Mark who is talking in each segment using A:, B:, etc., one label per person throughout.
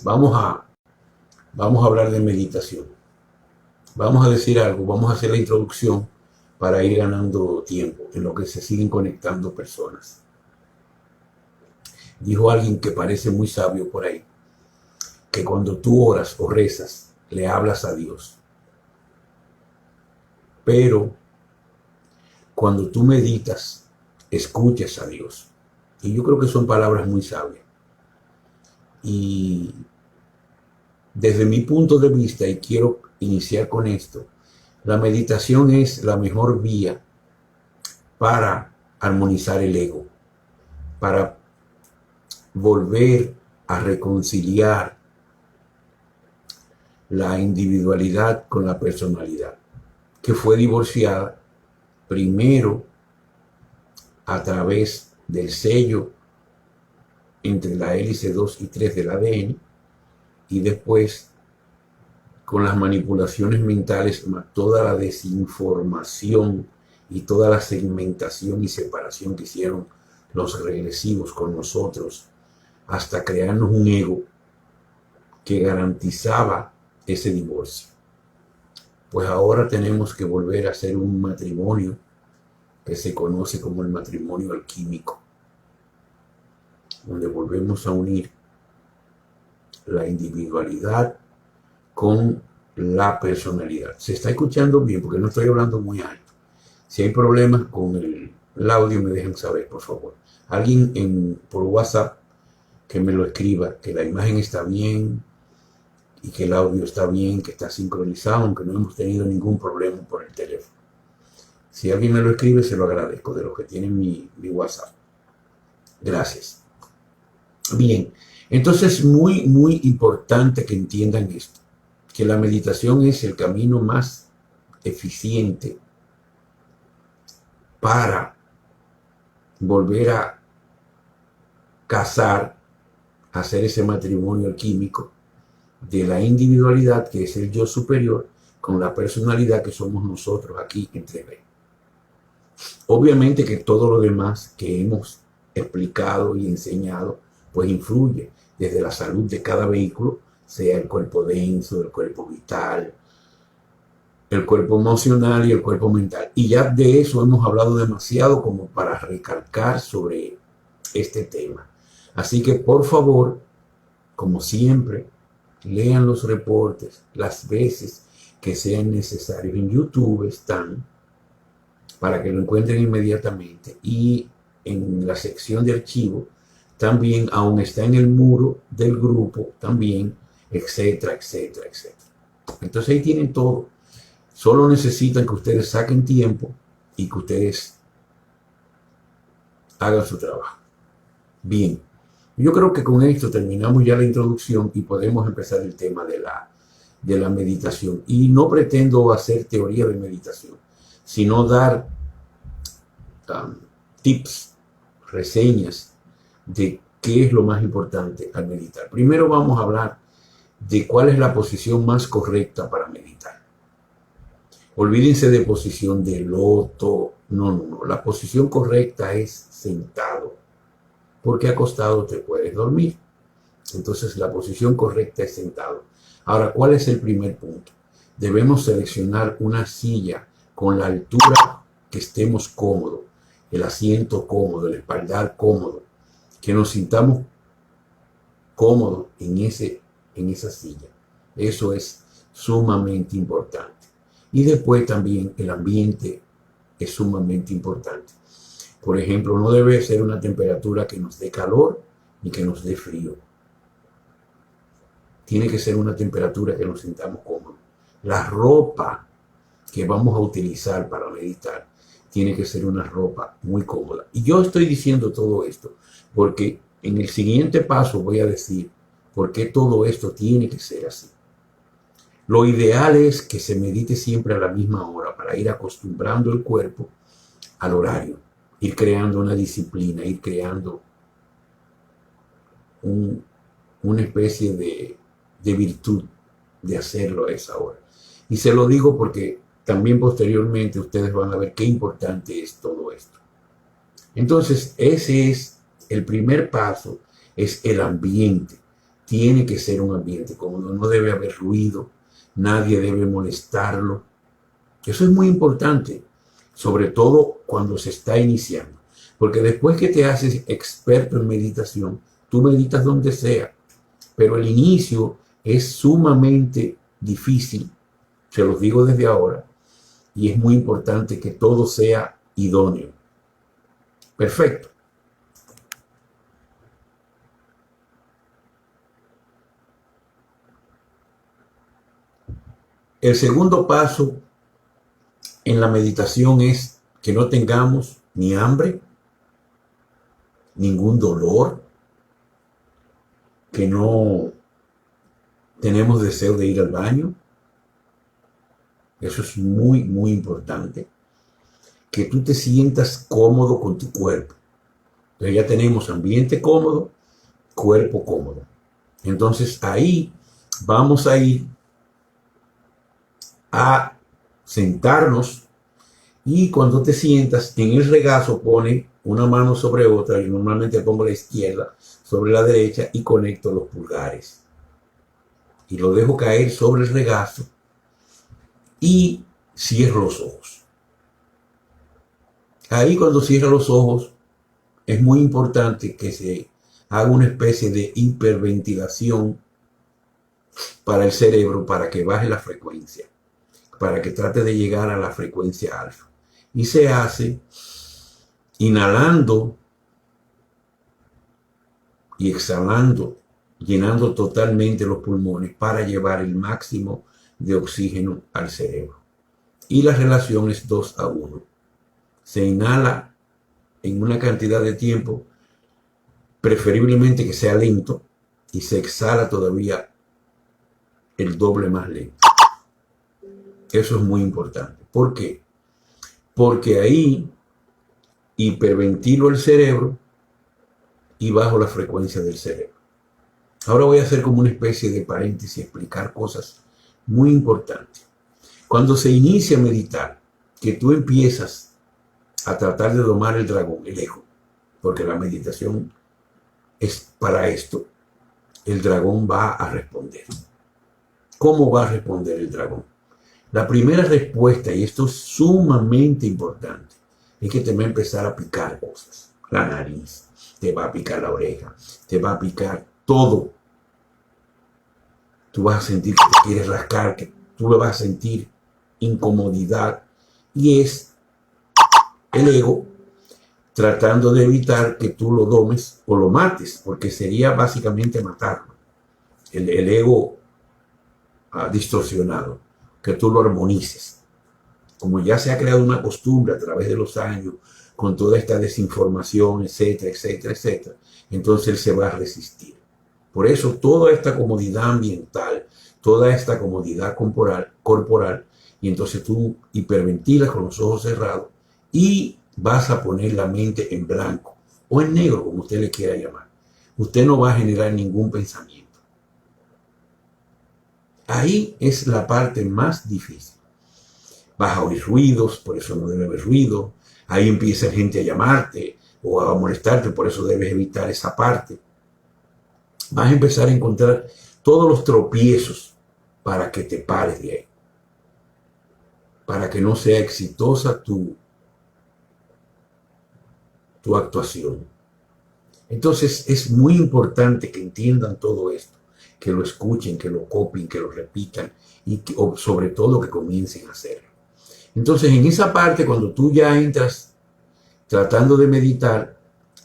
A: Vamos a, vamos a hablar de meditación. Vamos a decir algo, vamos a hacer la introducción para ir ganando tiempo en lo que se siguen conectando personas. Dijo alguien que parece muy sabio por ahí, que cuando tú oras o rezas, le hablas a Dios. Pero cuando tú meditas, escuchas a Dios. Y yo creo que son palabras muy sabias. Y desde mi punto de vista, y quiero iniciar con esto, la meditación es la mejor vía para armonizar el ego, para volver a reconciliar la individualidad con la personalidad, que fue divorciada primero a través del sello entre la hélice 2 y 3 del ADN y después con las manipulaciones mentales, toda la desinformación y toda la segmentación y separación que hicieron los regresivos con nosotros hasta crearnos un ego que garantizaba ese divorcio. Pues ahora tenemos que volver a hacer un matrimonio que se conoce como el matrimonio alquímico, donde volvemos a unir la individualidad con la personalidad. ¿Se está escuchando bien? Porque no estoy hablando muy alto. Si hay problemas con el audio, me dejan saber, por favor. Alguien por WhatsApp que me lo escriba, que la imagen está bien y que el audio está bien, que está sincronizado, aunque no hemos tenido ningún problema por el teléfono. Si alguien me lo escribe, se lo agradezco, de los que tienen mi WhatsApp. Gracias. Bien, entonces muy importante que entiendan esto, que la meditación es el camino más eficiente para volver a casar, hacer ese matrimonio alquímico de la individualidad, que es el yo superior, con la personalidad que somos nosotros aquí en 3D. Obviamente que todo lo demás que hemos explicado y enseñado, pues influye desde la salud de cada vehículo, sea el cuerpo denso, el cuerpo vital, el cuerpo emocional y el cuerpo mental. Y ya de eso hemos hablado demasiado como para recalcar sobre este tema. Así que por favor, como siempre, lean los reportes las veces que sean necesarios. En YouTube están para que lo encuentren inmediatamente, y en la sección de archivo también aún está en el muro del grupo también, etcétera, etcétera, etcétera. Entonces ahí tienen todo. Solo necesitan que ustedes saquen tiempo y que ustedes hagan su trabajo. Bien, yo creo que con esto terminamos ya la introducción y podemos empezar el tema de la meditación. Y no pretendo hacer teoría de meditación, sino dar tips, reseñas de qué es lo más importante al meditar. Primero vamos a hablar de cuál es la posición más correcta para meditar. Olvídense de posición de loto. No. La posición correcta es sentado, porque acostado te puedes dormir. Entonces la posición correcta es sentado. Ahora, ¿cuál es el primer punto? Debemos seleccionar una silla con la altura que estemos cómodos, el asiento cómodo, el espaldar cómodo, que nos sintamos cómodos en esa silla. Eso es sumamente importante. Y después también el ambiente es sumamente importante. Por ejemplo, no debe ser una temperatura que nos dé calor ni que nos dé frío. Tiene que ser una temperatura que nos sintamos cómodos. La ropa que vamos a utilizar para meditar tiene que ser una ropa muy cómoda. Y yo estoy diciendo todo esto porque en el siguiente paso voy a decir por qué todo esto tiene que ser así. Lo ideal es que se medite siempre a la misma hora para ir acostumbrando el cuerpo al horario, ir creando una disciplina, ir creando una especie de virtud de hacerlo a esa hora. Y se lo digo porque también posteriormente ustedes van a ver qué importante es todo esto. Entonces, ese es el primer paso, es el ambiente. tiene que ser un ambiente cómodo, no debe haber ruido, nadie debe molestarlo. Eso es muy importante, sobre todo cuando se está iniciando, porque después que te haces experto en meditación, tú meditas donde sea, pero el inicio es sumamente difícil, se los digo desde ahora, y es muy importante que todo sea idóneo. Perfecto. El segundo paso en la meditación es que no tengamos ni hambre, ningún dolor, que no tenemos deseo de ir al baño. Eso es muy, muy importante. Que tú te sientas cómodo con tu cuerpo. Entonces ya tenemos ambiente cómodo, cuerpo cómodo. Entonces ahí vamos a ir a sentarnos y cuando te sientas en el regazo pone una mano sobre otra. Yo normalmente pongo la izquierda sobre la derecha y conecto los pulgares y lo dejo caer sobre el regazo y cierro los ojos. Ahí cuando cierro los ojos es muy importante que se haga una especie de hiperventilación para el cerebro, para que baje la frecuencia, para que trate de llegar a la frecuencia alfa. Y se hace inhalando y exhalando, llenando totalmente los pulmones para llevar el máximo de oxígeno al cerebro. Y la relación es 2:1. Se inhala en una cantidad de tiempo, preferiblemente que sea lento, y se exhala todavía el doble más lento. Eso es muy importante. ¿Por qué? Porque ahí hiperventilo el cerebro y bajo la frecuencia del cerebro. Ahora voy a hacer como una especie de paréntesis y explicar cosas muy importantes. Cuando se inicia a meditar, que tú empiezas a tratar de domar el dragón, el ego, porque la meditación es para esto, el dragón va a responder. ¿Cómo va a responder el dragón? La primera respuesta, y esto es sumamente importante, es que te va a empezar a picar cosas. La nariz, te va a picar la oreja, te va a picar todo. Tú vas a sentir que te quieres rascar, que tú lo vas a sentir incomodidad. Y es el ego tratando de evitar que tú lo domes o lo mates, porque sería básicamente matarlo. El ego distorsionado, que tú lo armonices. Como ya se ha creado una costumbre a través de los años, con toda esta desinformación, etcétera, etcétera, etcétera, entonces él se va a resistir. Por eso toda esta comodidad ambiental, toda esta comodidad corporal, y entonces tú hiperventilas con los ojos cerrados y vas a poner la mente en blanco o en negro, como usted le quiera llamar. Usted no va a generar ningún pensamiento. Ahí es la parte más difícil. Vas a oír ruidos, por eso no debe haber ruido. Ahí empieza gente a llamarte o a molestarte, por eso debes evitar esa parte. Vas a empezar a encontrar todos los tropiezos para que te pares de ahí. Para que no sea exitosa tu actuación. Entonces es muy importante que entiendan todo esto, que lo escuchen, que lo copien, que lo repitan y que, sobre todo que comiencen a hacerlo. Entonces en esa parte, cuando tú ya entras tratando de meditar,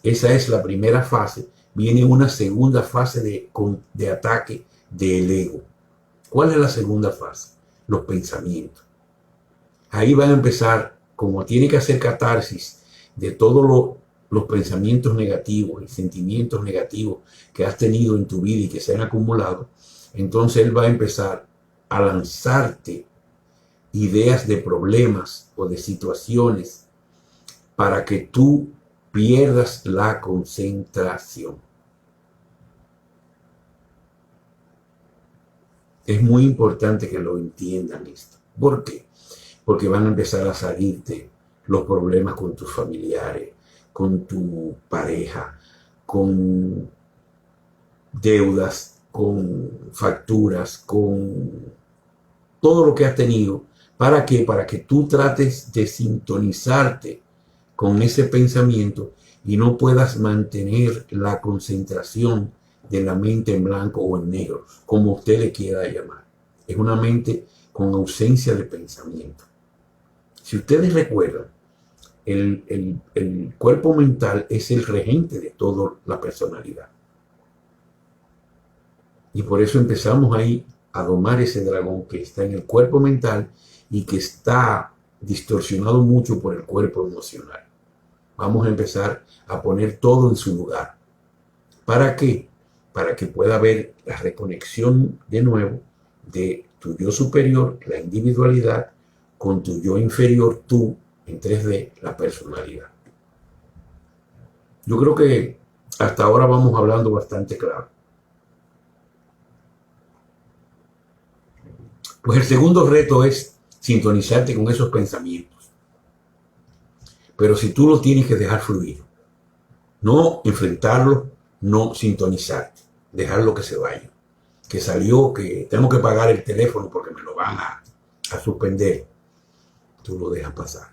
A: esa es la primera fase. Viene una segunda fase de ataque del ego. ¿Cuál es la segunda fase? Los pensamientos. Ahí van a empezar, como tiene que hacer catarsis de todos los pensamientos negativos y sentimientos negativos que has tenido en tu vida y que se han acumulado, entonces él va a empezar a lanzarte ideas de problemas o de situaciones para que tú pierdas la concentración. Es muy importante que lo entiendan esto. ¿Por qué? Porque van a empezar a salirte los problemas con tus familiares, con tu pareja, con deudas, con facturas, con todo lo que has tenido. ¿Para qué? Para que tú trates de sintonizarte con ese pensamiento y no puedas mantener la concentración de la mente en blanco o en negro, como usted le quiera llamar. Es una mente con ausencia de pensamiento. Si ustedes recuerdan, el cuerpo mental es el regente de toda la personalidad. Y por eso empezamos ahí a domar ese dragón que está en el cuerpo mental y que está distorsionado mucho por el cuerpo emocional. Vamos a empezar a poner todo en su lugar. ¿Para qué? Para que pueda haber la reconexión de nuevo de tu yo superior, la individualidad, con tu yo inferior, tú, en 3D, la personalidad. Yo creo que hasta ahora vamos hablando bastante claro. Pues el segundo reto es sintonizarte con esos pensamientos. Pero si tú los tienes que dejar fluir, no enfrentarlos, no sintonizarte, dejarlo que se vaya. Que salió, que tengo que pagar el teléfono porque me lo van a suspender. Tú lo dejas pasar.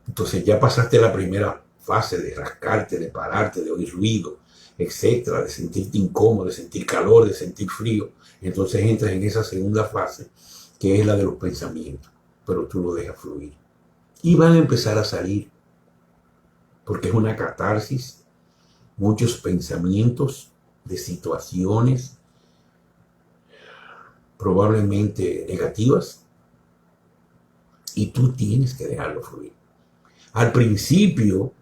A: Entonces ya pasaste la primera fase de rascarte, de pararte, de oír ruido, etcétera, de sentirte incómodo, de sentir calor, de sentir frío. Entonces entras en esa segunda fase, que es la de los pensamientos, pero tú lo dejas fluir. Y van a empezar a salir, porque es una catarsis, muchos pensamientos de situaciones probablemente negativas, y tú tienes que dejarlo fluir. Al principio,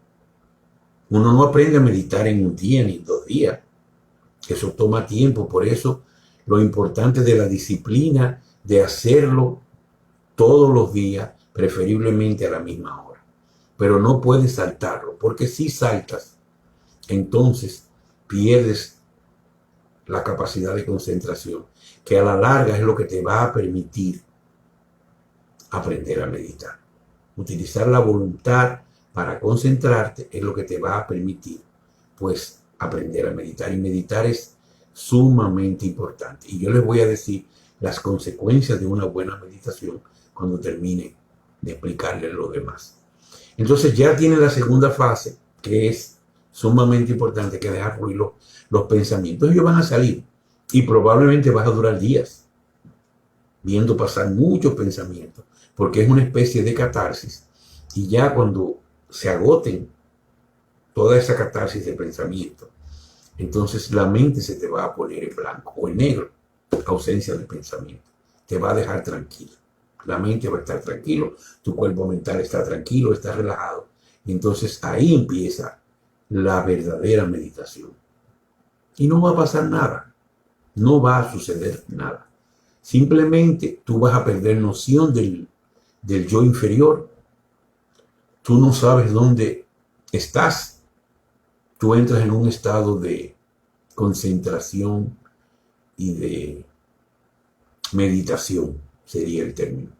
A: uno no aprende a meditar en un día ni en 2 días. Eso toma tiempo. Por eso, lo importante de la disciplina de hacerlo todos los días, preferiblemente a la misma hora. Pero no puedes saltarlo, porque si saltas, entonces pierdes la capacidad de concentración, que a la larga es lo que te va a permitir aprender a meditar. Utilizar la voluntad para concentrarte es lo que te va a permitir, pues, aprender a meditar. Y meditar es sumamente importante. Y yo les voy a decir las consecuencias de una buena meditación cuando termine de explicarles lo demás. Entonces ya tiene la segunda fase, que es sumamente importante, que dejar fluir los pensamientos. Ellos van a salir y probablemente vas a durar días viendo pasar muchos pensamientos, porque es una especie de catarsis. Y ya cuando se agoten toda esa catarsis de pensamiento, entonces la mente se te va a poner en blanco o en negro, ausencia de pensamiento. Te va a dejar tranquilo. La mente va a estar tranquilo, tu cuerpo mental está tranquilo, está relajado. Y entonces ahí empieza la verdadera meditación. Y no va a pasar nada, no va a suceder nada. Simplemente tú vas a perder noción del yo inferior. Tú no sabes dónde estás. Tú entras en un estado de concentración y de meditación, sería el término.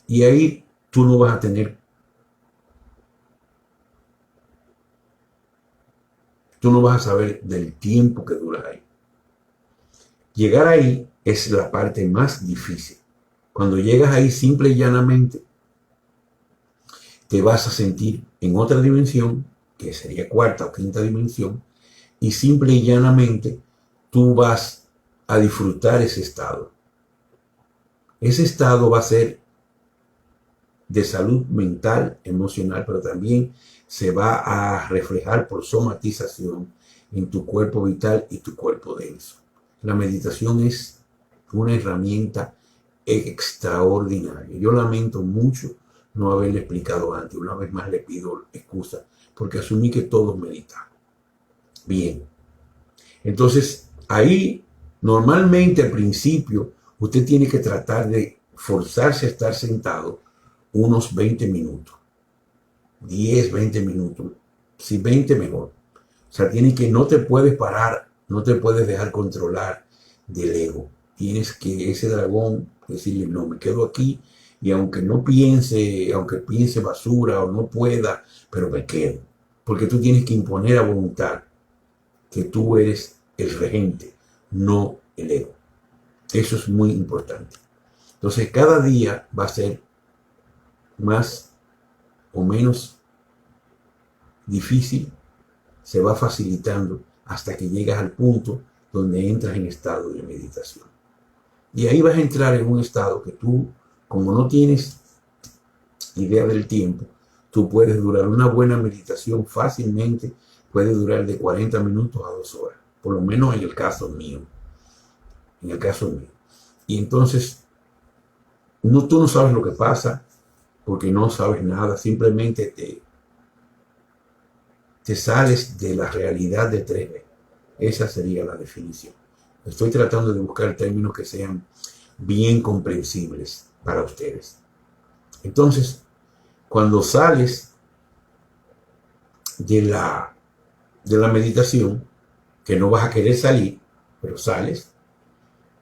A: Y ahí tú no vas a tener, tú no vas a saber del tiempo que dura ahí. Llegar ahí es la parte más difícil. Cuando llegas ahí, simple y llanamente, te vas a sentir en otra dimensión, que sería cuarta o quinta dimensión, y simple y llanamente tú vas a disfrutar ese estado. Ese estado va a ser de salud mental, emocional, pero también se va a reflejar por somatización en tu cuerpo vital y tu cuerpo denso. La meditación es una herramienta extraordinaria. Yo lamento mucho no haberle explicado antes. Una vez más le pido excusa porque asumí que todos meditamos. Bien. Entonces, ahí normalmente al principio usted tiene que tratar de forzarse a estar sentado unos 20 minutos. 10, 20 minutos. Si 20 mejor. O sea, no te puedes parar, no te puedes dejar controlar del ego. Tienes que ese dragón decirle, no, me quedo aquí y aunque piense basura o no pueda, pero me quedo. Porque tú tienes que imponer a voluntad que tú eres el regente, no el ego. Eso es muy importante. Entonces, cada día va a ser más o menos difícil, se va facilitando hasta que llegas al punto donde entras en estado de meditación. Y ahí vas a entrar en un estado que tú, como no tienes idea del tiempo, tú puedes durar una buena meditación fácilmente, puede durar de 40 minutos a 2 horas, por lo menos en el caso mío. En el caso mío. Y entonces, tú no sabes lo que pasa porque no sabes nada, simplemente te sales de la realidad de 3D. Esa sería la definición. Estoy tratando de buscar términos que sean bien comprensibles para ustedes. Entonces, cuando sales de la meditación, que no vas a querer salir, pero sales,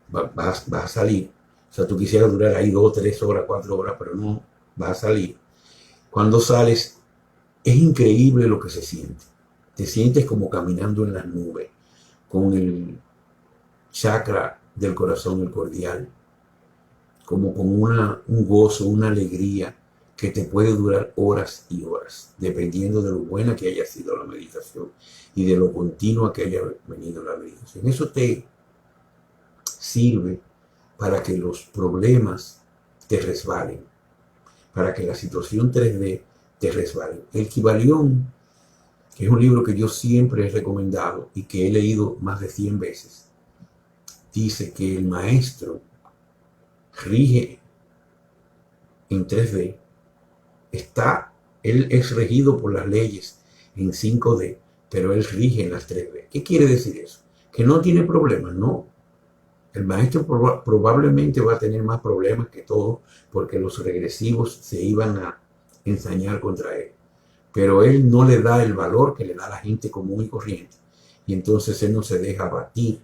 A: vas a salir. O sea, tú quisieras durar ahí 2, 3 horas, 4 horas, pero no, vas a salir. Cuando sales, es increíble lo que se siente. Te sientes como caminando en las nubes, con el chakra del corazón, el cordial, como con un gozo, una alegría que te puede durar horas y horas, dependiendo de lo buena que haya sido la meditación y de lo continua que haya venido la meditación. Eso te sirve para que los problemas te resbalen, para que la situación 3D te resbalen. El Kybalión, que es un libro que yo siempre he recomendado y que he leído más de 100 veces, dice que el maestro rige en 3D, él es regido por las leyes en 5D, pero él rige en las 3D. ¿Qué quiere decir eso? Que no tiene problemas, no. El maestro probablemente va a tener más problemas que todos porque los regresivos se iban a ensañar contra él. Pero él no le da el valor que le da a la gente común y corriente. Y entonces él no se deja abatir.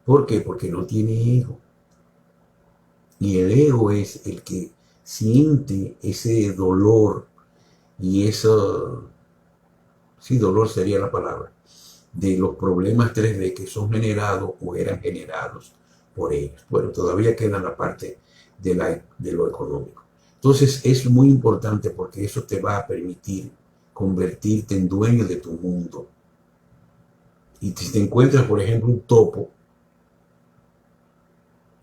A: ¿Por qué? Porque no tiene ego. Y el ego es el que siente ese dolor y eso, sí, dolor sería la palabra, de los problemas 3D que son generados o eran generados por ellos. Bueno, todavía queda la parte de lo económico. Entonces es muy importante porque eso te va a permitir convertirte en dueño de tu mundo. Y si te encuentras, por ejemplo, un topo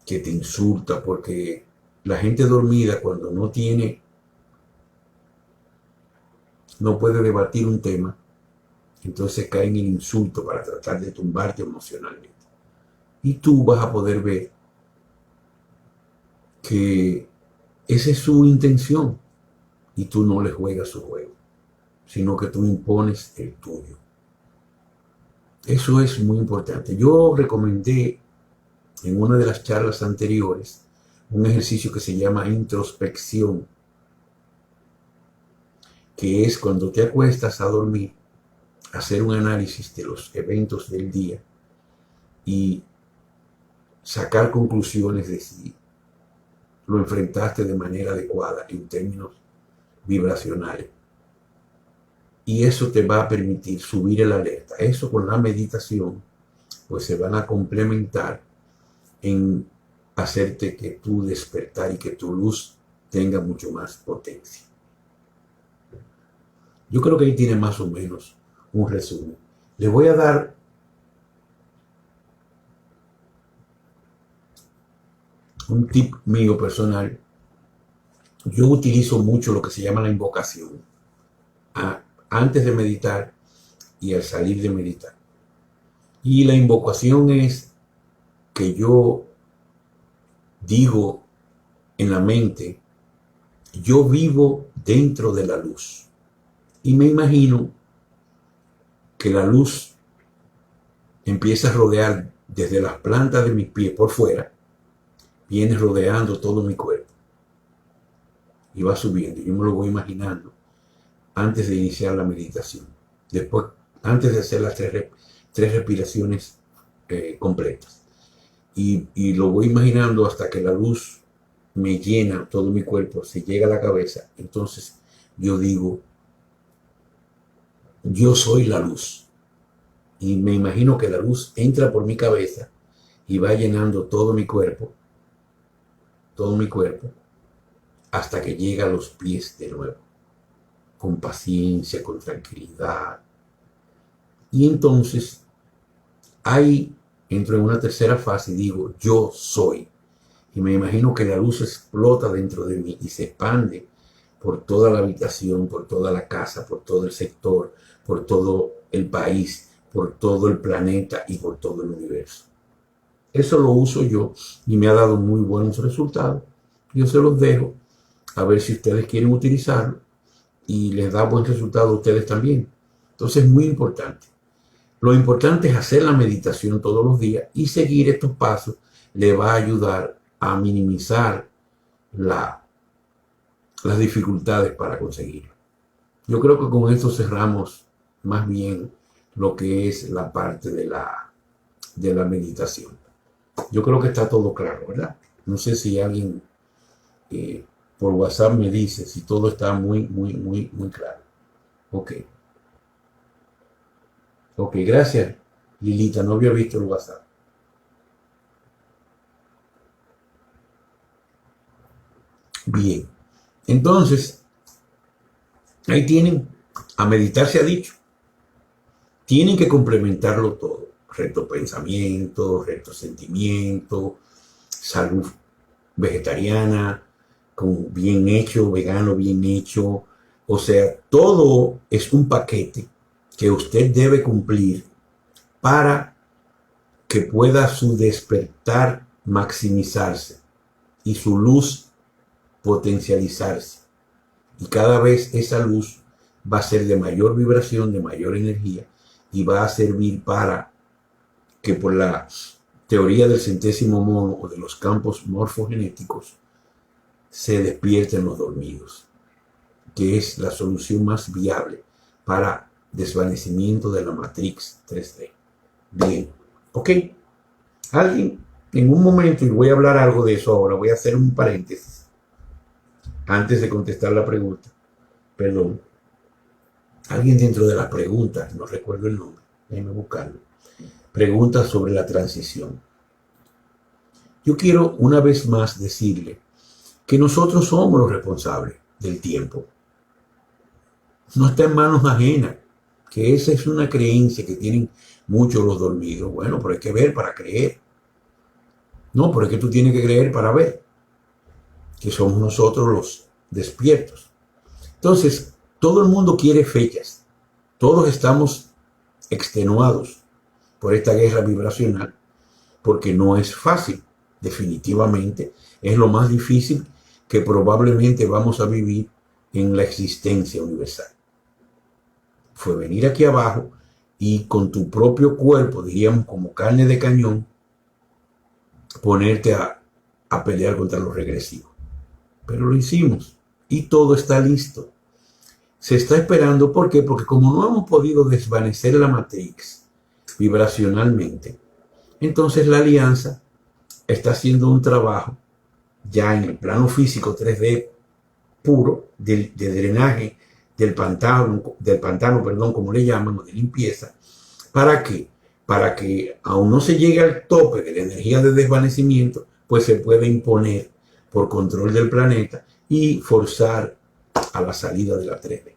A: que te insulta, porque la gente dormida cuando no puede debatir un tema, entonces cae en el insulto para tratar de tumbarte emocionalmente. Y tú vas a poder ver que esa es su intención y tú no le juegas su juego, sino que tú impones el tuyo. Eso es muy importante. Yo recomendé en una de las charlas anteriores un ejercicio que se llama introspección, que es cuando te acuestas a dormir, hacer un análisis de los eventos del día y sacar conclusiones de si lo enfrentaste de manera adecuada en términos vibracionales. Y eso te va a permitir subir el alerta. Eso con la meditación, pues se van a complementar en hacerte que tu despertar y que tu luz tenga mucho más potencia. Yo creo que ahí tiene más o menos un resumen. Le voy a dar un tip mío personal. Yo utilizo mucho lo que se llama la invocación antes de meditar y al salir de meditar. Y la invocación es que yo digo en la mente, yo vivo dentro de la luz. Y me imagino que la luz empieza a rodear desde las plantas de mis pies por fuera, viene rodeando todo mi cuerpo y va subiendo. Yo me lo voy imaginando antes de iniciar la meditación. Después, antes de hacer las tres respiraciones completas. Y lo voy imaginando hasta que la luz me llena todo mi cuerpo, se llega a la cabeza. Entonces yo digo, yo soy la luz. y me imagino que la luz entra por mi cabeza y va llenando todo mi cuerpo, hasta que llega a los pies de nuevo, con paciencia, con tranquilidad. Y entonces ahí entro en una tercera fase y digo, yo soy. Y me imagino que la luz explota dentro de mí y se expande por toda la habitación, por toda la casa, por todo el sector, por todo el país, por todo el planeta y por todo el universo. Eso lo uso yo y me ha dado muy buenos resultados. Yo se los dejo a ver si ustedes quieren utilizarlo y les da buen resultado a ustedes también. Entonces es muy importante. Lo importante es hacer la meditación todos los días y seguir estos pasos le va a ayudar a minimizar las dificultades para conseguirlo. Yo creo que con esto cerramos más bien lo que es la parte de la meditación. Yo creo que está todo claro, ¿verdad? No sé si alguien por WhatsApp me dice si todo está muy claro. Ok. Ok, gracias, Lilita. No había visto el WhatsApp. Bien. Entonces, ahí tienen, a meditar se ha dicho. Tienen que complementarlo todo. Recto pensamiento, recto sentimiento, salud vegetariana, con bien hecho, vegano bien hecho. O sea, todo es un paquete que usted debe cumplir para que pueda su despertar maximizarse y su luz potencializarse. Y cada vez esa luz va a ser de mayor vibración, de mayor energía y va a servir para que por la teoría del centésimo mono o de los campos morfogenéticos se despierten los dormidos, que es la solución más viable para desvanecimiento de la matrix 3D. Bien, ok. Alguien en un momento, y voy a hablar algo de eso ahora, voy a hacer un paréntesis antes de contestar la pregunta. Perdón. Alguien dentro de las preguntas, no recuerdo el nombre, déjenme buscarlo, pregunta sobre la transición. Yo quiero una vez más decirle que nosotros somos los responsables del tiempo. No está en manos ajenas, que esa es una creencia que tienen muchos los dormidos. Bueno, pero hay que ver para creer. No, pero es que tú tienes que creer para ver, que somos nosotros los despiertos. Entonces, todo el mundo quiere fechas. Todos estamos extenuados por esta guerra vibracional, porque no es fácil. Definitivamente es lo más difícil que probablemente vamos a vivir en la existencia universal. Fue venir aquí abajo y con tu propio cuerpo, diríamos como carne de cañón, ponerte a pelear contra los regresivos. Pero lo hicimos y todo está listo. Se está esperando, ¿por qué? Porque como no hemos podido desvanecer la matrix vibracionalmente, entonces la alianza está haciendo un trabajo ya en el plano físico 3D puro de drenaje del pantano, perdón, como le llaman, o de limpieza. ¿Para qué? Para que aún no se llegue al tope de la energía de desvanecimiento, pues se puede imponer por control del planeta y forzar a la salida de la 3D.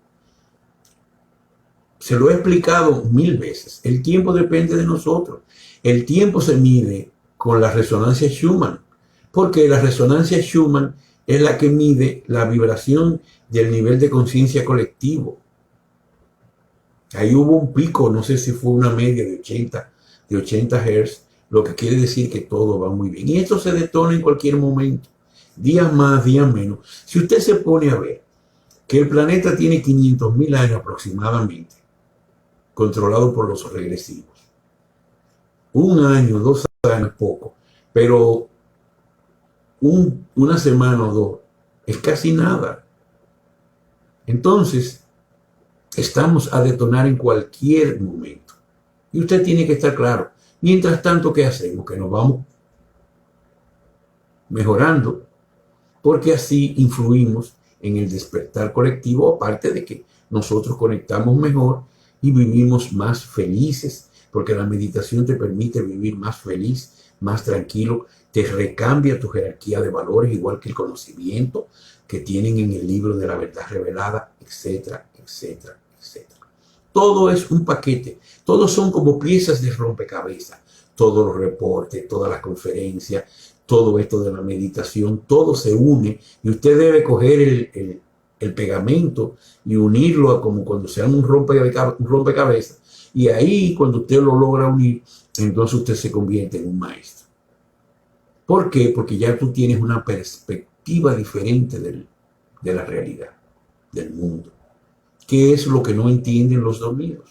A: Se lo he explicado 1000 veces. El tiempo depende de nosotros. El tiempo se mide con la resonancia Schumann, porque la resonancia Schumann es la que mide la vibración del nivel de conciencia colectivo. Ahí hubo un pico, no sé si fue una media de 80 Hz, lo que quiere decir que todo va muy bien. Y esto se detona en cualquier momento, días más, días menos. Si usted se pone a ver que el planeta tiene 500.000 años aproximadamente, controlado por los regresivos. Un año, 2 años, poco, pero una semana o dos es casi nada. Entonces, estamos a detonar en cualquier momento. Y usted tiene que estar claro. Mientras tanto, ¿qué hacemos? Que nos vamos mejorando, porque así influimos en el despertar colectivo, aparte de que nosotros conectamos mejor y vivimos más felices, porque la meditación te permite vivir más feliz, más tranquilo, te recambia tu jerarquía de valores, igual que el conocimiento que tienen en el libro de la verdad revelada, etcétera, etcétera, etcétera. Todo es un paquete, todos son como piezas de rompecabezas, todos los reportes, todas las conferencias, todo esto de la meditación, todo se une y usted debe coger el pegamento y unirlo a como cuando sea un rompecabezas. Y ahí, cuando usted lo logra unir, entonces usted se convierte en un maestro. ¿Por qué? Porque ya tú tienes una perspectiva diferente de la realidad, del mundo. ¿Qué es lo que no entienden los dormidos?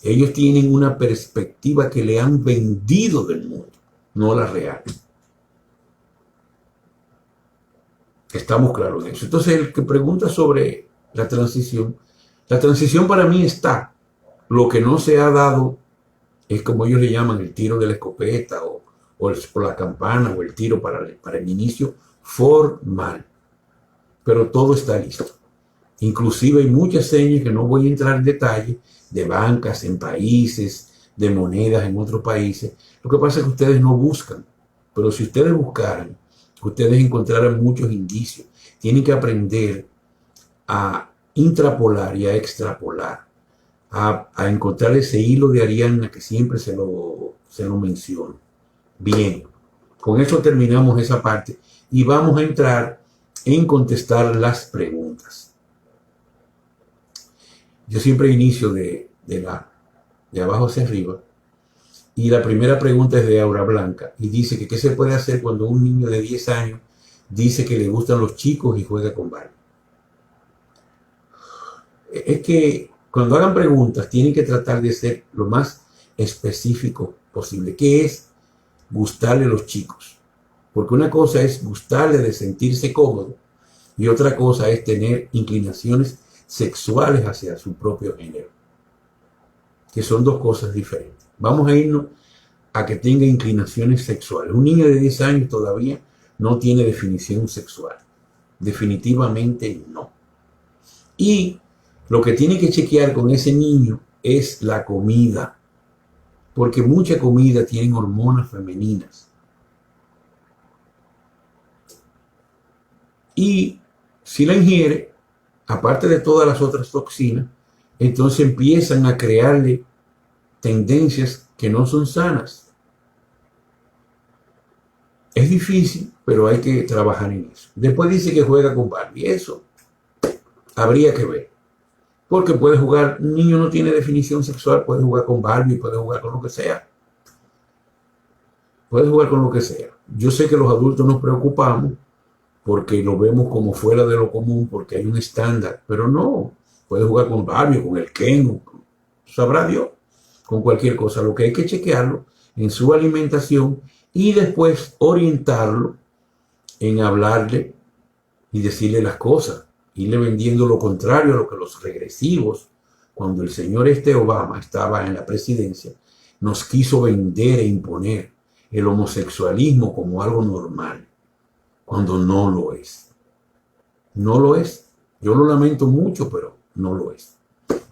A: Ellos tienen una perspectiva que le han vendido del mundo, no la real. Estamos claros en eso. Entonces, el que pregunta sobre la transición para mí está. Lo que no se ha dado es, como ellos le llaman, el tiro de la escopeta o por la campana o el tiro para el inicio formal. Pero todo está listo. Inclusive hay muchas señas que no voy a entrar en detalle, de bancas en países, de monedas en otros países. Lo que pasa es que ustedes no buscan. Pero si ustedes buscaran, ustedes encontrarán muchos indicios. Tienen que aprender a intrapolar y a extrapolar, a encontrar ese hilo de Ariana que siempre se lo menciono. Bien, con eso terminamos esa parte y vamos a entrar en contestar las preguntas. Yo siempre inicio de abajo hacia arriba. Y la primera pregunta es de Aura Blanca y dice que qué se puede hacer cuando un niño de 10 años dice que le gustan los chicos y juega con Barbie. Es que cuando hagan preguntas tienen que tratar de ser lo más específico posible. ¿Qué es gustarle a los chicos? Porque una cosa es gustarle de sentirse cómodo y otra cosa es tener inclinaciones sexuales hacia su propio género, que son dos cosas diferentes. Vamos a irnos a que tenga inclinaciones sexuales. Un niño de 10 años todavía no tiene definición sexual. Definitivamente no. Y lo que tiene que chequear con ese niño es la comida, porque mucha comida tiene hormonas femeninas. Y si la ingiere, aparte de todas las otras toxinas, entonces empiezan a crearle tendencias que no son sanas. Es difícil, pero hay que trabajar en eso. Después dice que juega con Barbie. Eso habría que ver. Porque puede jugar, un niño no tiene definición sexual, puede jugar con Barbie, puede jugar con lo que sea. Puede jugar con lo que sea. Yo sé que los adultos nos preocupamos porque lo vemos como fuera de lo común, porque hay un estándar, pero no. Puede jugar con Barbie, con el Ken, sabrá Dios, con cualquier cosa. Lo que hay que chequearlo en su alimentación y después orientarlo en hablarle y decirle las cosas, irle vendiendo lo contrario a lo que los regresivos, cuando el señor Obama estaba en la presidencia, nos quiso vender e imponer el homosexualismo como algo normal, cuando no lo es. No lo es. Yo lo lamento mucho, pero no lo es.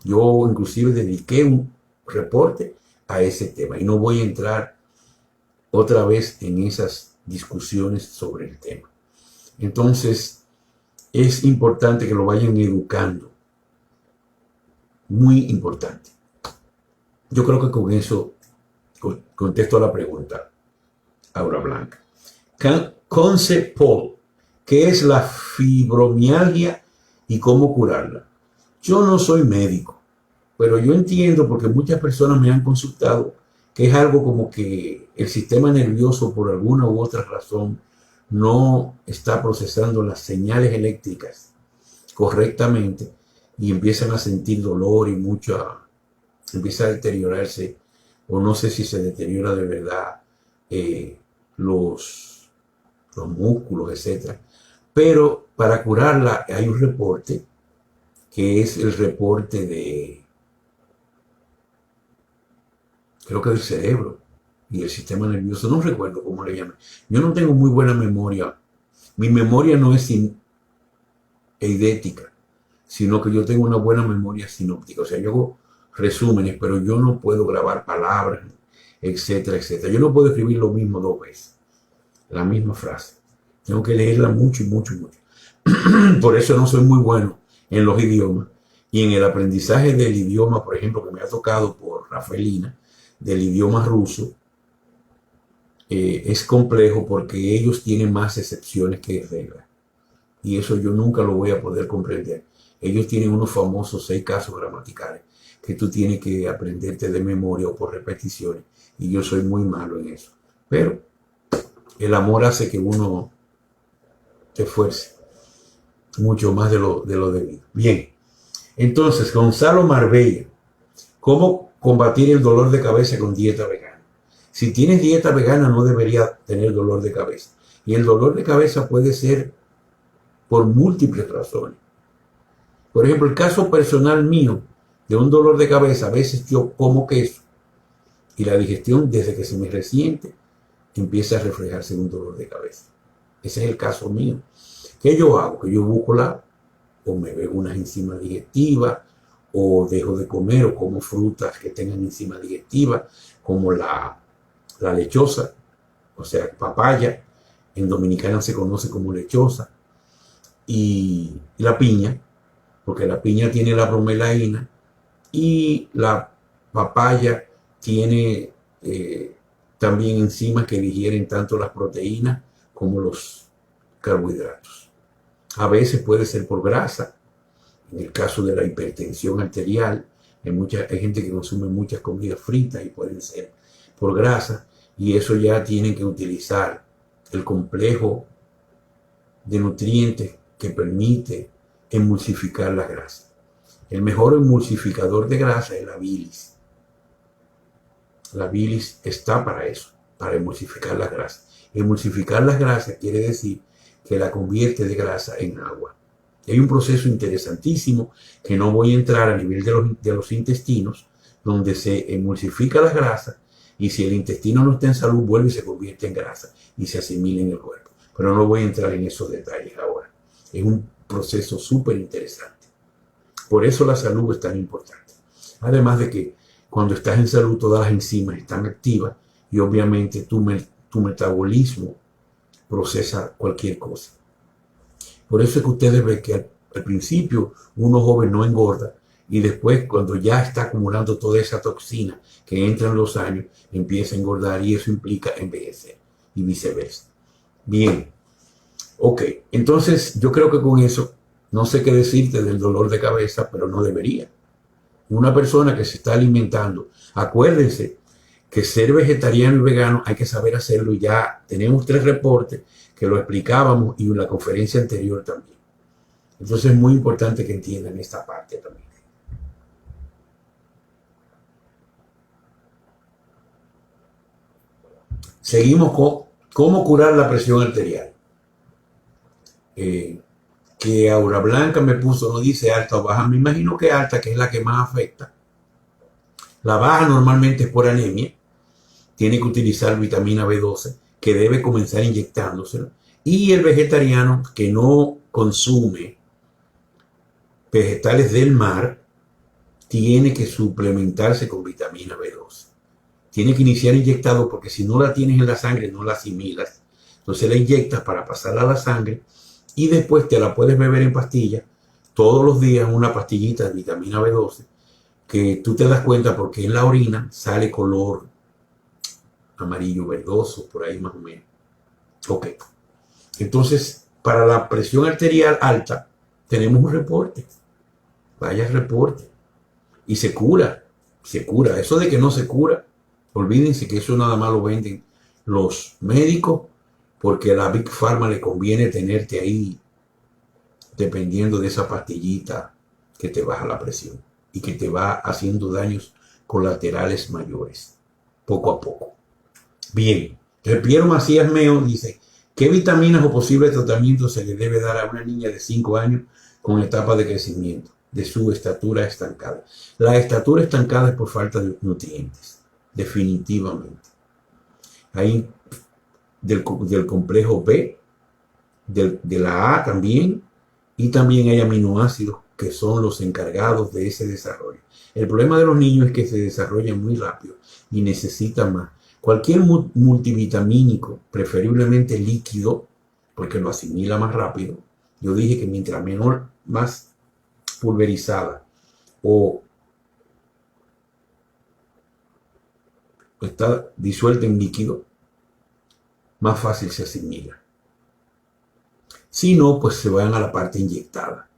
A: Yo inclusive dediqué un reporte a ese tema y no voy a entrar otra vez en esas discusiones sobre el tema. Entonces, es importante que lo vayan educando. Muy importante. Yo creo que con eso contesto a la pregunta, Aura Blanca. Conce Paul, ¿qué es la fibromialgia y cómo curarla? Yo no soy médico, pero yo entiendo, porque muchas personas me han consultado, que es algo como que el sistema nervioso por alguna u otra razón no está procesando las señales eléctricas correctamente y empiezan a sentir dolor y empieza a deteriorarse, o no sé si se deteriora de verdad los músculos, etc. Pero para curarla hay un reporte que es el reporte creo que del cerebro y el sistema nervioso, no recuerdo cómo le llaman. Yo no tengo muy buena memoria. Mi memoria no es eidética, sino que yo tengo una buena memoria sinóptica. O sea, yo hago resúmenes, pero yo no puedo grabar palabras, etcétera, etcétera. Yo no puedo escribir lo mismo dos veces, la misma frase. Tengo que leerla mucho y mucho y mucho. Por eso no soy muy bueno en los idiomas. Y en el aprendizaje del idioma, por ejemplo, que me ha tocado por Rafaelina, del idioma ruso, es complejo porque ellos tienen más excepciones que reglas. Y eso yo nunca lo voy a poder comprender. Ellos tienen unos famosos 6 casos gramaticales que tú tienes que aprenderte de memoria o por repeticiones. Y yo soy muy malo en eso. Pero el amor hace que uno se esfuerce mucho más de lo debido. Bien, entonces Gonzalo Marbella, ¿cómo combatir el dolor de cabeza con dieta vegana? Si tienes dieta vegana no deberías tener dolor de cabeza. Y el dolor de cabeza puede ser por múltiples razones. Por ejemplo, el caso personal mío de un dolor de cabeza, a veces yo como queso y la digestión desde que se me resiente empieza a reflejarse en un dolor de cabeza. Ese es el caso mío. ¿Qué yo hago? Que yo busco o me bebo unas enzimas digestivas, o dejo de comer, o como frutas que tengan enzimas digestivas, como la lechosa, o sea, papaya, en dominicana se conoce como lechosa, y la piña, porque la piña tiene la bromelaína, y la papaya tiene también enzimas que digieren tanto las proteínas como los carbohidratos. A veces puede ser por grasa, en el caso de la hipertensión arterial, hay gente que consume muchas comidas fritas y pueden ser por grasa, y eso ya tienen que utilizar el complejo de nutrientes que permite emulsificar la grasa. El mejor emulsificador de grasa es la bilis. La bilis está para eso, para emulsificar las grasas. Emulsificar las grasas quiere decir que la convierte de grasa en agua. Hay un proceso interesantísimo que no voy a entrar a nivel de los intestinos, donde se emulsifica las grasas y si el intestino no está en salud, vuelve y se convierte en grasa y se asimila en el cuerpo. Pero no voy a entrar en esos detalles ahora. Es un proceso súper interesante. Por eso la salud es tan importante. Además de que cuando estás en salud, todas las enzimas están activas y obviamente tu metabolismo procesa cualquier cosa. Por eso es que ustedes ven que al principio uno joven no engorda y después cuando ya está acumulando toda esa toxina que entra en los años, empieza a engordar y eso implica envejecer y viceversa. Bien, ok, entonces yo creo que con eso no sé qué decirte del dolor de cabeza, pero no debería. Una persona que se está alimentando, acuérdense que ser vegetariano y vegano hay que saber hacerlo y ya tenemos 3 reportes que lo explicábamos y en la conferencia anterior también. Entonces es muy importante que entiendan esta parte también. Seguimos con cómo curar la presión arterial. Que Aura Blanca me puso, no dice alta o baja, me imagino que alta, que es la que más afecta. La baja normalmente es por anemia, tiene que utilizar vitamina B12, que debe comenzar inyectándosela. Y el vegetariano que no consume vegetales del mar, tiene que suplementarse con vitamina B12. Tiene que iniciar inyectado porque si no la tienes en la sangre no la asimilas. Entonces la inyectas para pasarla a la sangre y después te la puedes beber en pastilla todos los días, una pastillita de vitamina B12 que tú te das cuenta porque en la orina sale color amarillo verdoso, por ahí más o menos. Ok. Entonces, para la presión arterial alta, tenemos un reporte. Vaya reporte. Y se cura. Se cura. Eso de que no se cura, olvídense que eso nada más lo venden los médicos porque a la Big Pharma le conviene tenerte ahí dependiendo de esa pastillita que te baja la presión y que te va haciendo daños colaterales mayores, poco a poco. Bien, entonces Piero Macías Meo dice, ¿qué vitaminas o posible tratamiento se le debe dar a una niña de 5 años con etapa de crecimiento de su estatura estancada? La estatura estancada es por falta de nutrientes, definitivamente. Hay del complejo B, de la A también, y también hay aminoácidos que son los encargados de ese desarrollo. El problema de los niños es que se desarrollan muy rápido y necesitan más. Cualquier multivitamínico, preferiblemente líquido, porque lo asimila más rápido. Yo dije que mientras menor, más pulverizada o está disuelta en líquido, más fácil se asimila. Si no, pues se van a la parte inyectada.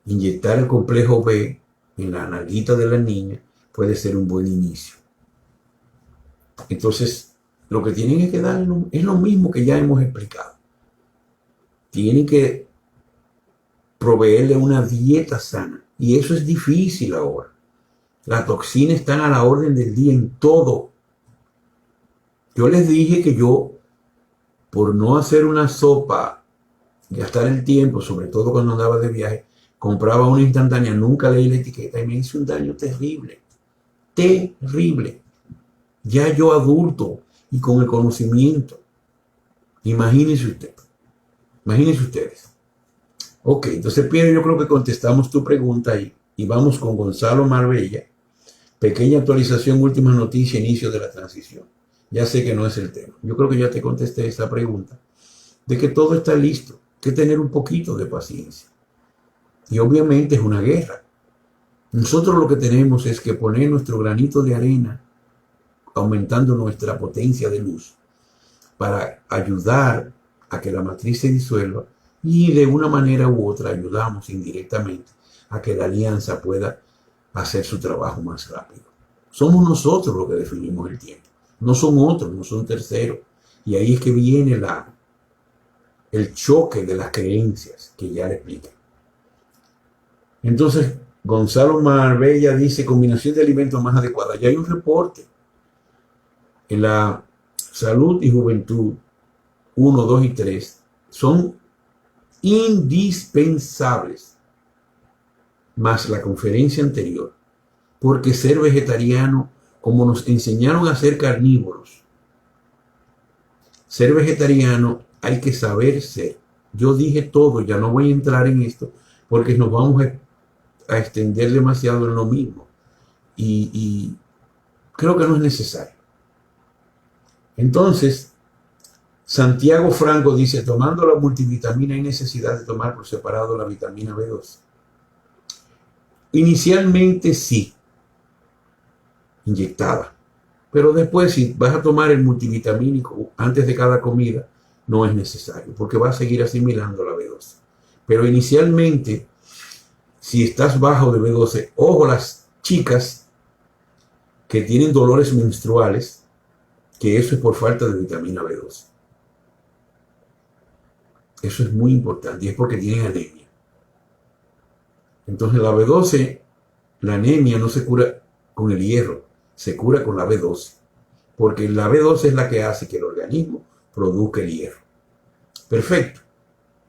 A: Inyectar el complejo B en la nalguita de la niña puede ser un buen inicio. Entonces, lo que tienen que dar es lo mismo que ya hemos explicado. Tienen que proveerle una dieta sana. Y eso es difícil ahora. Las toxinas están a la orden del día en todo. Yo les dije que yo, por no hacer una sopa, gastar el tiempo, sobre todo cuando andaba de viaje, compraba una instantánea, nunca leí la etiqueta y me hizo un daño terrible. Terrible. Ya yo adulto y con el conocimiento. Imagínense usted. Imagínense ustedes. Ok, entonces Pierre, yo creo que contestamos tu pregunta ahí. Y vamos con Gonzalo Marbella. Pequeña actualización, última noticia, inicio de la transición. Ya sé que no es el tema. Yo creo que ya te contesté esa pregunta. De que todo está listo. Hay que tener un poquito de paciencia. Y obviamente es una guerra. Nosotros lo que tenemos es que poner nuestro granito de arena, aumentando nuestra potencia de luz, para ayudar a que la matriz se disuelva y de una manera u otra ayudamos indirectamente a que la alianza pueda hacer su trabajo más rápido. Somos nosotros los que definimos el tiempo, no son otros, no son terceros. Y ahí es que viene el choque de las creencias que ya le expliqué. Entonces, Gonzalo Marbella dice combinación de alimentos más adecuada. Ya hay un reporte en la Salud y Juventud 1, 2 y 3 son indispensables, más la conferencia anterior, porque ser vegetariano, como nos enseñaron a ser carnívoros, ser vegetariano hay que saber ser. Yo dije todo, ya no voy a entrar en esto, porque nos vamos a extender demasiado en lo mismo, y creo que no es necesario. Entonces, Santiago Franco dice, tomando la multivitamina hay necesidad de tomar por separado la vitamina B12. Inicialmente sí, inyectada. Pero después, si vas a tomar el multivitamínico antes de cada comida, no es necesario, porque va a seguir asimilando la B12. Pero inicialmente, si estás bajo de B12, ojo las chicas que tienen dolores menstruales, que eso es por falta de vitamina B12. Eso es muy importante y es porque tienen anemia. Entonces la B12, la anemia no se cura con el hierro, se cura con la B12. Porque la B12 es la que hace que el organismo produzca el hierro. Perfecto.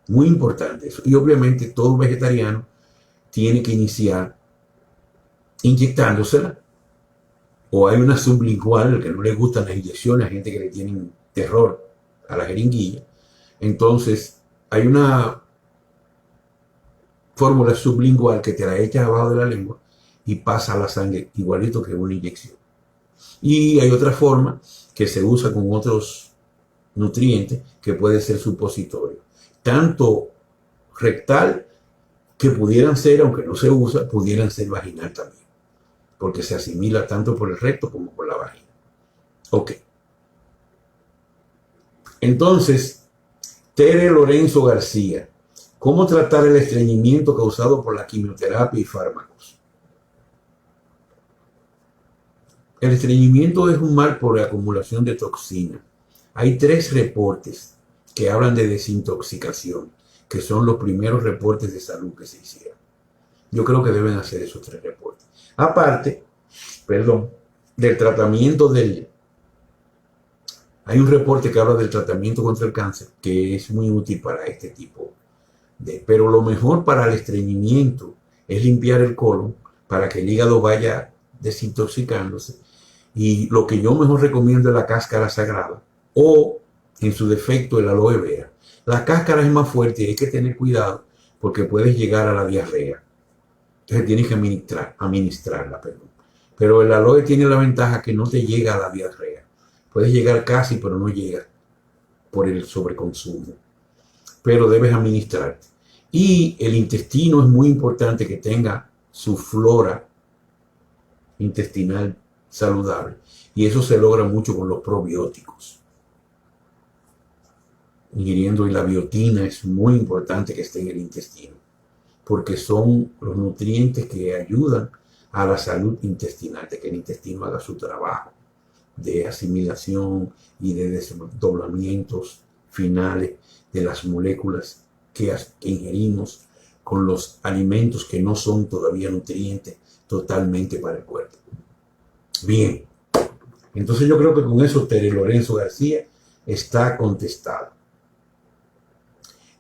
A: Muy importante eso. Y obviamente todo vegetariano tiene que iniciar inyectándosela. O hay una sublingual, que no le gustan las inyecciones, a gente que le tienen terror a la jeringuilla. Entonces, hay una fórmula sublingual que te la echas abajo de la lengua y pasa a la sangre igualito que una inyección. Y hay otra forma que se usa con otros nutrientes que puede ser supositorio. Tanto rectal, que pudieran ser, aunque no se usa, pudieran ser vaginal también. Porque se asimila tanto por el recto como por la vagina. Ok. Entonces, Tere Lorenzo García, ¿cómo tratar el estreñimiento causado por la quimioterapia y fármacos? El estreñimiento es un mal por la acumulación de toxina. Hay 3 reportes que hablan de desintoxicación, que son los primeros reportes de salud que se hicieron. Yo creo que deben hacer esos 3 reportes. Aparte, del tratamiento hay un reporte que habla del tratamiento contra el cáncer, que es muy útil para este tipo pero lo mejor para el estreñimiento es limpiar el colon para que el hígado vaya desintoxicándose. Y lo que yo mejor recomiendo es la cáscara sagrada o, en su defecto, el aloe vera. La cáscara es más fuerte y hay que tener cuidado porque puedes llegar a la diarrea. Entonces tienes que administrarla, perdón. Pero el aloe tiene la ventaja que no te llega a la diarrea. Puedes llegar casi, pero no llega por el sobreconsumo. Pero debes administrarte. Y el intestino es muy importante que tenga su flora intestinal saludable. Y eso se logra mucho con los probióticos. Ingiriendo, y la biotina es muy importante que esté en el intestino, porque son los nutrientes que ayudan a la salud intestinal, de que el intestino haga su trabajo de asimilación y de desdoblamientos finales de las moléculas que ingerimos con los alimentos que no son todavía nutrientes totalmente para el cuerpo. Bien, entonces yo creo que con eso Tere Lorenzo García está contestado.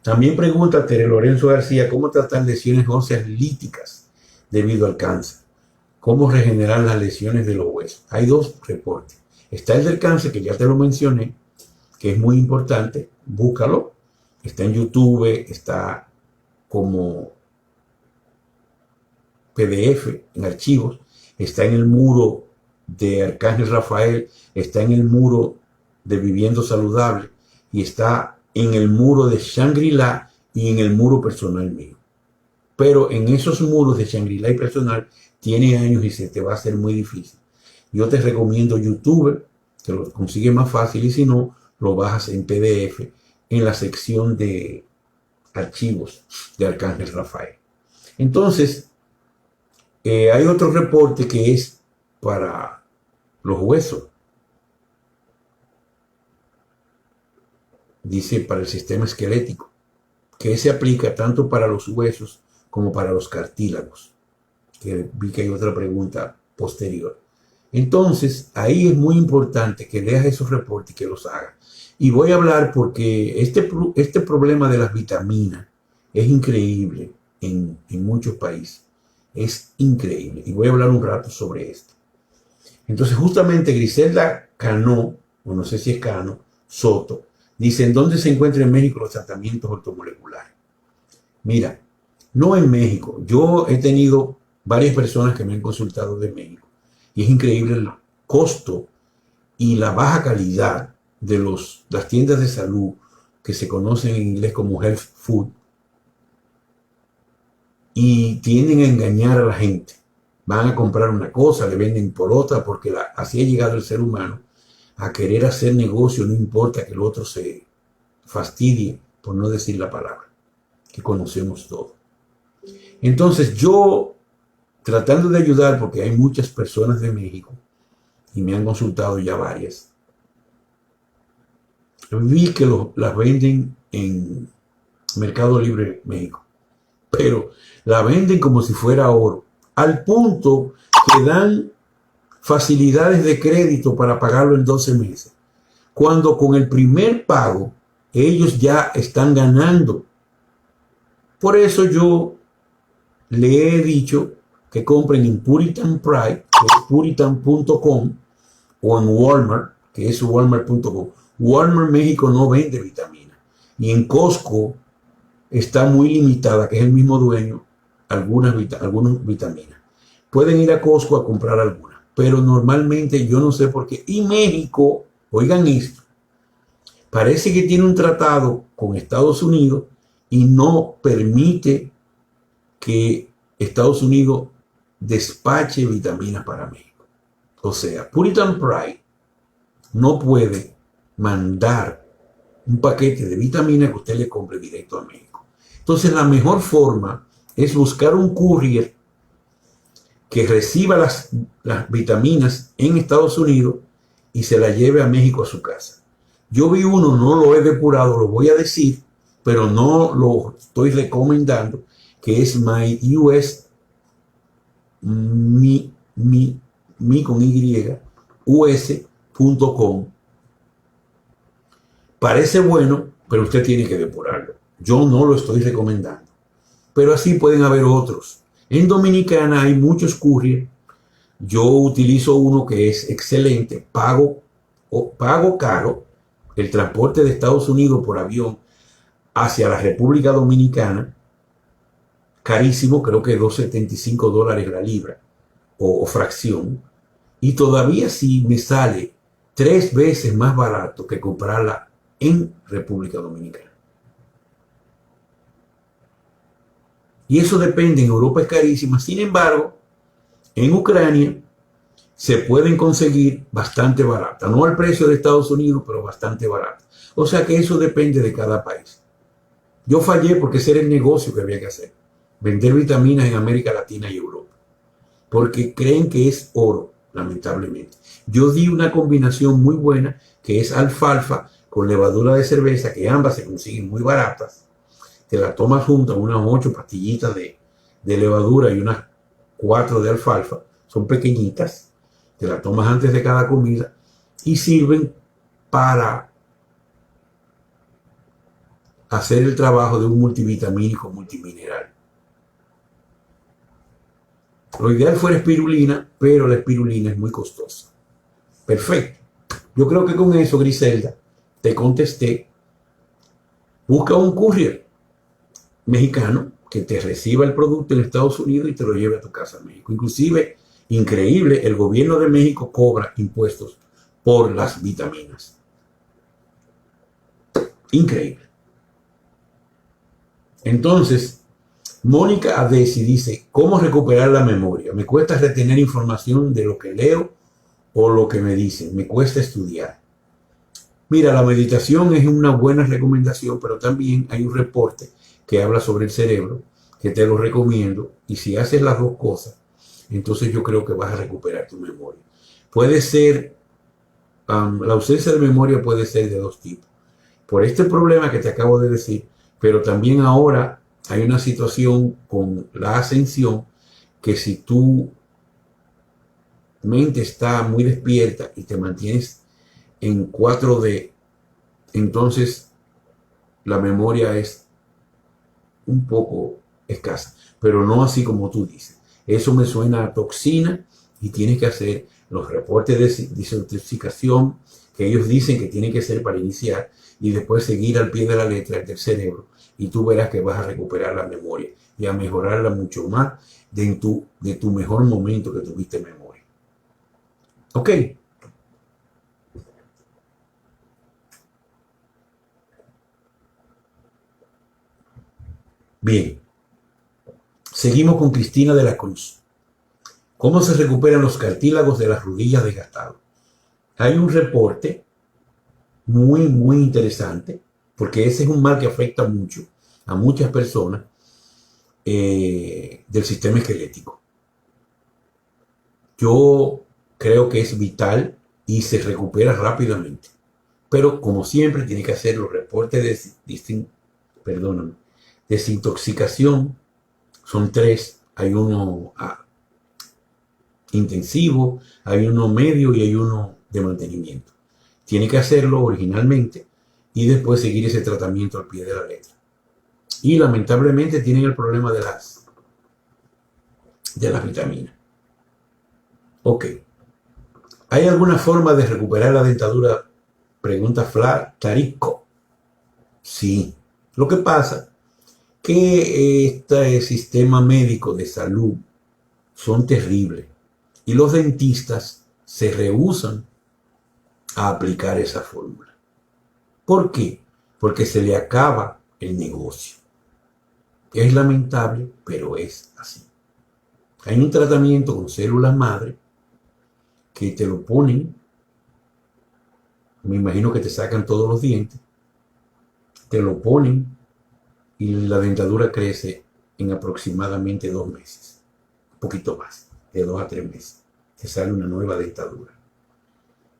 A: También pregunta Tere Lorenzo García cómo tratar lesiones óseas líticas debido al cáncer. Cómo regenerar las lesiones de los huesos. Hay dos reportes. Está el del cáncer, que ya te lo mencioné, que es muy importante. Búscalo. Está en YouTube, está como PDF en archivos. Está en el muro de Arcángel Rafael. Está en el muro de Viviendo Saludable. Y está en el muro de Shangri-La y en el muro personal mío. Pero en esos muros de Shangri-La y personal tiene años y se te va a hacer muy difícil. Yo te recomiendo YouTube, que lo consigues más fácil, y si no, lo bajas en PDF en la sección de archivos de Arcángel Rafael. Entonces, hay otro reporte que es para los huesos. Dice para el sistema esquelético, que se aplica tanto para los huesos como para los cartílagos. Que vi que hay otra pregunta posterior. Entonces, ahí es muy importante que leas esos reportes y que los hagas. Y voy a hablar porque este problema de las vitaminas es increíble en muchos países. Es increíble. Y voy a hablar un rato sobre esto. Entonces, justamente Griselda Cano, o no sé si es Cano, Soto, dice, ¿en dónde se encuentran en México los tratamientos ortomoleculares? Mira, no en México. Yo he tenido varias personas que me han consultado de México. Y es increíble el costo y la baja calidad de las tiendas de salud que se conocen en inglés como health food. Y tienden a engañar a la gente. Van a comprar una cosa, le venden por otra, porque así ha llegado el ser humano a querer hacer negocio, no importa que el otro se fastidie, por no decir la palabra, que conocemos todo. Entonces yo, tratando de ayudar, porque hay muchas personas de México, y me han consultado ya varias, vi que las venden en Mercado Libre México, pero la venden como si fuera oro, al punto que dan facilidades de crédito para pagarlo en 12 meses, cuando con el primer pago ellos ya están ganando. Por eso yo le he dicho que compren en Puritan Pride, que es puritan.com, o en Walmart, que es walmart.com. Walmart México no vende vitaminas. Y en Costco está muy limitada, que es el mismo dueño, algunas vitaminas. Pueden ir a Costco a comprar algunas, pero normalmente yo no sé por qué. Y México, oigan esto, parece que tiene un tratado con Estados Unidos y no permite que Estados Unidos despache vitaminas para México. O sea, Puritan Pride no puede mandar un paquete de vitaminas que usted le compre directo a México. Entonces, la mejor forma es buscar un courier que reciba las vitaminas en Estados Unidos y se las lleve a México a su casa. Yo vi uno, no lo he depurado, lo voy a decir, pero no lo estoy recomendando, que es MyUS, mi con Y, us.com. Parece bueno, pero usted tiene que depurarlo. Yo no lo estoy recomendando. Pero así pueden haber otros. En Dominicana hay muchos couriers. Yo utilizo uno que es excelente. Pago caro el transporte de Estados Unidos por avión hacia la República Dominicana. carísimo, creo que $2.75 la libra o fracción, y todavía sí me sale 3 veces más barato que comprarla en República Dominicana. Y eso depende, en Europa es carísima, sin embargo, en Ucrania se pueden conseguir bastante barata, no al precio de Estados Unidos, pero bastante barata. O sea que eso depende de cada país. Yo fallé porque ese era el negocio que había que hacer, vender vitaminas en América Latina y Europa, porque creen que es oro, lamentablemente. Yo di una combinación muy buena, que es alfalfa con levadura de cerveza, que ambas se consiguen muy baratas. Te la tomas juntas, unas 8 pastillitas de levadura y unas 4 de alfalfa, son pequeñitas, te la tomas antes de cada comida y sirven para hacer el trabajo de un multivitamínico multimineral. Lo ideal fuera espirulina, pero la espirulina es muy costosa. Perfecto. Yo creo que con eso, Griselda, te contesté. Busca un courier mexicano que te reciba el producto en Estados Unidos y te lo lleve a tu casa en México. Inclusive, increíble, el gobierno de México cobra impuestos por las vitaminas. Increíble. Entonces, Mónica Adesi dice, ¿cómo recuperar la memoria? Me cuesta retener información de lo que leo o lo que me dicen. Me cuesta estudiar. Mira, la meditación es una buena recomendación, pero también hay un reporte que habla sobre el cerebro, que te lo recomiendo. Y si haces las dos cosas, entonces yo creo que vas a recuperar tu memoria. Puede ser, la ausencia de memoria puede ser de dos tipos. Por este problema que te acabo de decir, pero también ahora hay una situación con la ascensión que si tu mente está muy despierta y te mantienes en 4D, entonces la memoria es un poco escasa, pero no así como tú dices. Eso me suena a toxina y tienes que hacer los reportes de desintoxicación que ellos dicen que tienen que ser para iniciar y después seguir al pie de la letra del cerebro y tú verás que vas a recuperar la memoria y a mejorarla mucho más de tu mejor momento que tuviste memoria. ¿Ok? Bien. Seguimos con Cristina de la Cruz. ¿Cómo se recuperan los cartílagos de las rodillas desgastados? Hay un reporte muy, muy interesante, porque ese es un mal que afecta mucho a muchas personas del sistema esquelético. Yo creo que es vital y se recupera rápidamente. Pero como siempre tiene que hacer los reportes de desintoxicación. Son 3. Hay uno intensivo, hay uno medio y hay uno de mantenimiento. Tiene que hacerlo originalmente y después seguir ese tratamiento al pie de la letra. Y lamentablemente tienen el problema de las vitaminas. Ok. ¿Hay alguna forma de recuperar la dentadura? Pregunta Tarico. Sí. Lo que pasa que este sistema médico de salud son terribles y los dentistas se rehúsan a aplicar esa fórmula. ¿Por qué? Porque se le acaba el negocio. Es lamentable, pero es así. Hay un tratamiento con células madre que te lo ponen, me imagino que te sacan todos los dientes, te lo ponen y la dentadura crece en aproximadamente 2 meses, un poquito más, de 2 a 3 meses, te sale una nueva dentadura.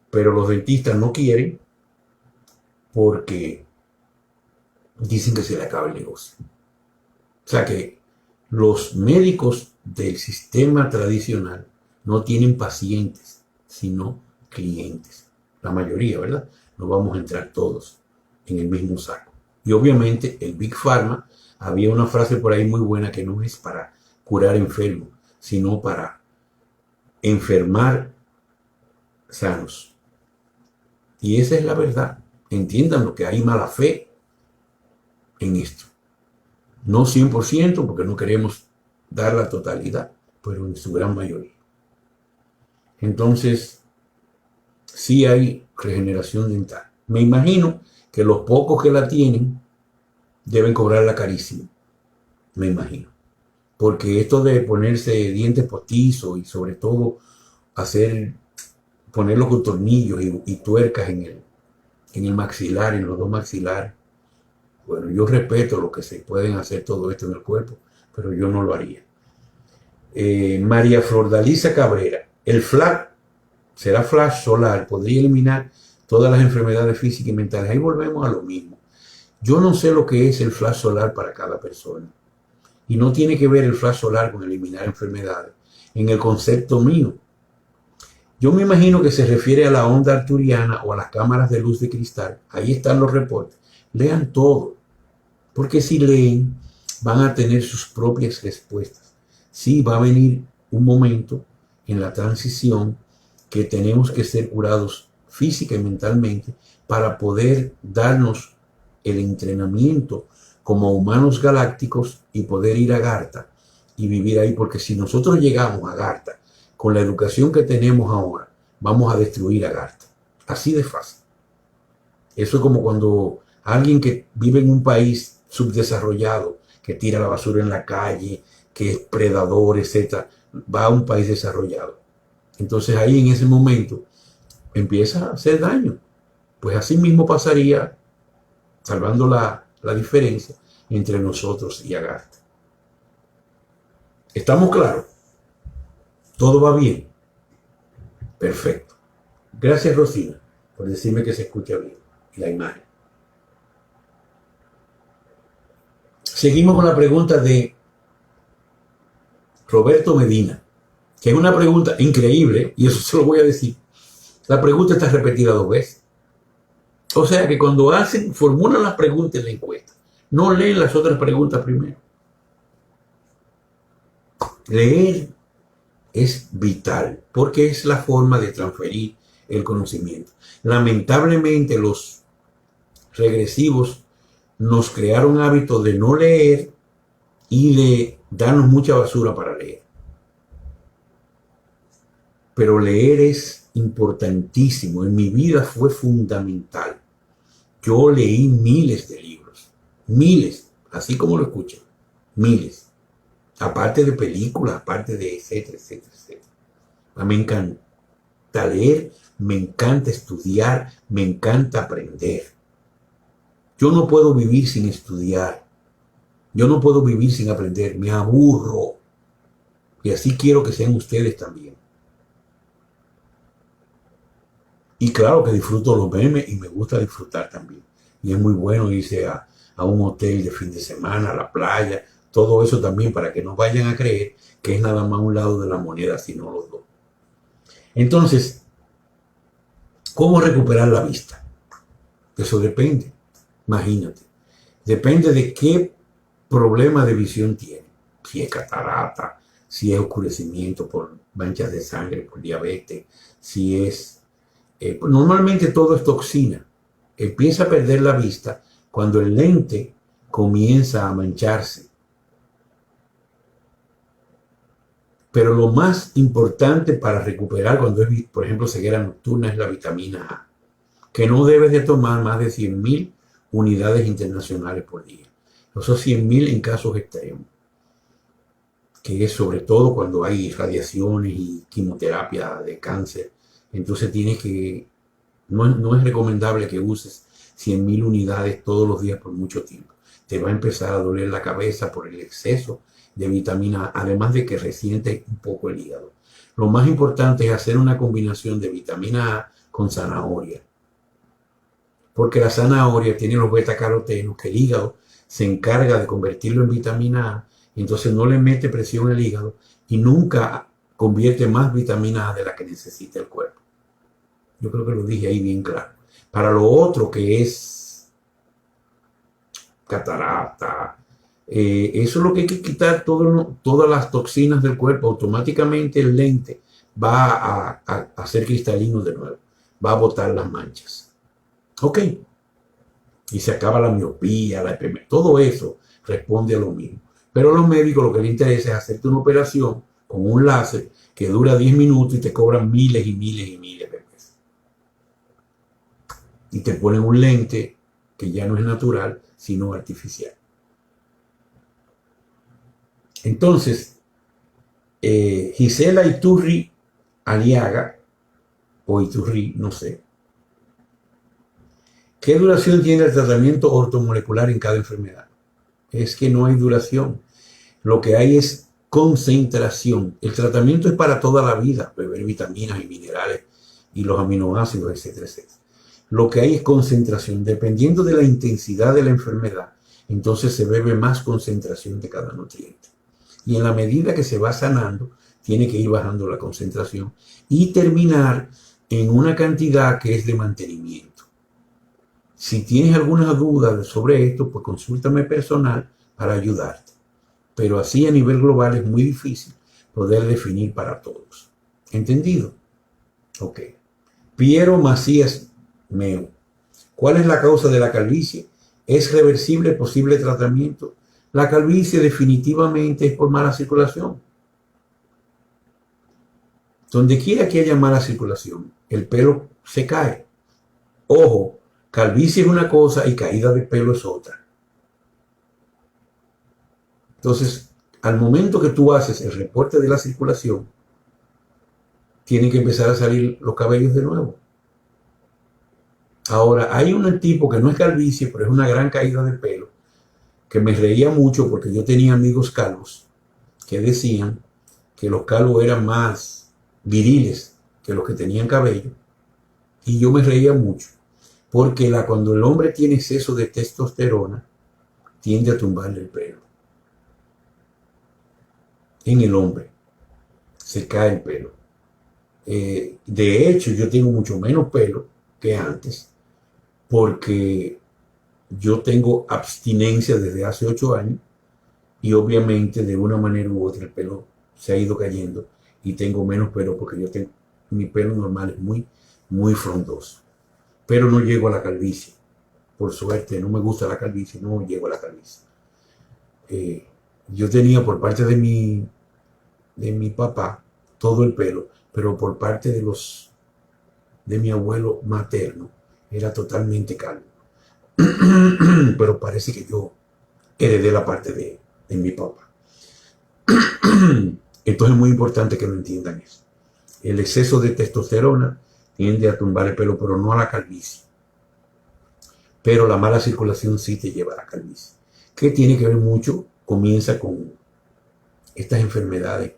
A: Pero los dentistas no quieren porque dicen que se le acaba el negocio. O sea que los médicos del sistema tradicional no tienen pacientes, sino clientes. La mayoría, ¿verdad? No vamos a entrar todos en el mismo saco. Y obviamente el Big Pharma, había una frase por ahí muy buena que no es para curar enfermos, sino para enfermar sanos. Y esa es la verdad. Entiendan lo que hay mala fe en esto. No 100% porque no queremos dar la totalidad, pero en su gran mayoría. Entonces, sí hay regeneración dental. Me imagino que los pocos que la tienen deben cobrarla carísimo. Me imagino. Porque esto de ponerse dientes postizos y sobre todo ponerlo con tornillos y tuercas en el maxilar, en los dos maxilares. Bueno, yo respeto lo que se pueden hacer todo esto en el cuerpo, pero yo no lo haría. María Flordalisa Cabrera, el flash será flash solar, podría eliminar todas las enfermedades físicas y mentales. Ahí volvemos a lo mismo. Yo no sé lo que es el flash solar para cada persona. Y no tiene que ver el flash solar con eliminar enfermedades. En el concepto mío, yo me imagino que se refiere a la onda arturiana o a las cámaras de luz de cristal. Ahí están los reportes. Lean todo. Porque si leen, van a tener sus propias respuestas. Sí, va a venir un momento en la transición que tenemos que ser curados física y mentalmente para poder darnos el entrenamiento como humanos galácticos y poder ir a Gartha y vivir ahí. Porque si nosotros llegamos a Gartha con la educación que tenemos ahora, vamos a destruir a Gartha. Así de fácil. Eso es como cuando alguien que vive en un país subdesarrollado, que tira la basura en la calle, que es predador, etc., va a un país desarrollado. Entonces ahí en ese momento empieza a hacer daño. Pues así mismo pasaría, salvando la diferencia entre nosotros y Agartha. ¿Estamos claros? ¿Todo va bien? Perfecto. Gracias, Rosina, por decirme que se escucha bien y la imagen. Seguimos con la pregunta de Roberto Medina, que es una pregunta increíble, y eso se lo voy a decir. La pregunta está repetida 2 veces. O sea que cuando formulan las preguntas en la encuesta, no leen las otras preguntas primero. Leer es vital, porque es la forma de transferir el conocimiento. Lamentablemente los regresivos nos crearon hábitos de no leer y de darnos mucha basura para leer. Pero leer es importantísimo. En mi vida fue fundamental. Yo leí miles de libros. Miles. Así como lo escuchan. Miles. Aparte de películas, aparte de etcétera, etcétera, etcétera. Me encanta leer, me encanta estudiar, me encanta aprender. Yo no puedo vivir sin estudiar. Yo no puedo vivir sin aprender. Me aburro. Y así quiero que sean ustedes también. Y claro que disfruto los memes y me gusta disfrutar también. Y es muy bueno irse a un hotel de fin de semana, a la playa, todo eso también para que no vayan a creer que es nada más un lado de la moneda, sino los dos. Entonces, ¿cómo recuperar la vista? Eso depende, imagínate. Depende de qué problema de visión tiene. Si es catarata, si es oscurecimiento por manchas de sangre, por diabetes, si es... normalmente todo es toxina. Empieza a perder la vista cuando el lente comienza a mancharse. Pero lo más importante para recuperar cuando es, por ejemplo, ceguera nocturna es la vitamina A, que no debes de tomar más de 100.000 unidades internacionales por día. Esos 100.000 en casos extremos, que es sobre todo cuando hay radiaciones y quimioterapia de cáncer. Entonces tienes que, no es recomendable que uses 100.000 unidades todos los días por mucho tiempo. Te va a empezar a doler la cabeza por el exceso de vitamina A, además de que resiente un poco el hígado. Lo más importante es hacer una combinación de vitamina A con zanahoria, porque la zanahoria tiene los betacarotenos que el hígado se encarga de convertirlo en vitamina A, y entonces no le mete presión al hígado y nunca convierte más vitamina A de la que necesita el cuerpo. Yo creo que lo dije ahí bien claro. Para lo otro que es catarata, eso es lo que hay que quitar, todas las toxinas del cuerpo. Automáticamente el lente va a ser cristalino de nuevo, va a botar las manchas. Ok. Y se acaba la miopía, todo eso responde a lo mismo. Pero a los médicos lo que les interesa es hacerte una operación con un láser que dura 10 minutos y te cobran miles y miles y miles de pesos. Y te ponen un lente que ya no es natural, sino artificial. Entonces, Gisela Iturri Aliaga, o Iturri, no sé. ¿Qué duración tiene el tratamiento ortomolecular en cada enfermedad? Es que no hay duración. Lo que hay es concentración. El tratamiento es para toda la vida, beber vitaminas y minerales y los aminoácidos, etcétera, etcétera. Lo que hay es concentración. Dependiendo de la intensidad de la enfermedad, entonces se bebe más concentración de cada nutriente. Y en la medida que se va sanando, tiene que ir bajando la concentración y terminar en una cantidad que es de mantenimiento. Si tienes alguna duda sobre esto, pues consúltame personal para ayudarte. Pero así a nivel global es muy difícil poder definir para todos. ¿Entendido? Ok. Piero Macías Meo. ¿Cuál es la causa de la calvicie? ¿Es reversible posible tratamiento? La calvicie definitivamente es por mala circulación. Donde quiera que haya mala circulación, el pelo se cae. Ojo, calvicie es una cosa y caída de pelo es otra. Entonces, al momento que tú haces el reporte de la circulación, tienen que empezar a salir los cabellos de nuevo. Ahora, hay un tipo que no es calvicie, pero es una gran caída de pelo, que me reía mucho porque yo tenía amigos calvos que decían que los calvos eran más viriles que los que tenían cabello. Y yo me reía mucho, porque cuando el hombre tiene exceso de testosterona, tiende a tumbarle el pelo. En el hombre se cae el pelo. De hecho, yo tengo mucho menos pelo que antes, porque yo tengo abstinencia desde hace 8 años y obviamente de una manera u otra el pelo se ha ido cayendo y tengo menos pelo porque mi pelo normal es muy, muy frondoso. Pero no llego a la calvicie. Por suerte, no me gusta la calvicie, no llego a la calvicie. Yo tenía por parte de mi papá todo el pelo, pero por parte de mi abuelo materno era totalmente calvo. Pero parece que yo heredé la parte de mi papá. Entonces es muy importante que lo entiendan eso. El exceso de testosterona tiende a tumbar el pelo, pero no a la calvicie. Pero la mala circulación sí te lleva a la calvicie. Que tiene que ver mucho, comienza con estas enfermedades,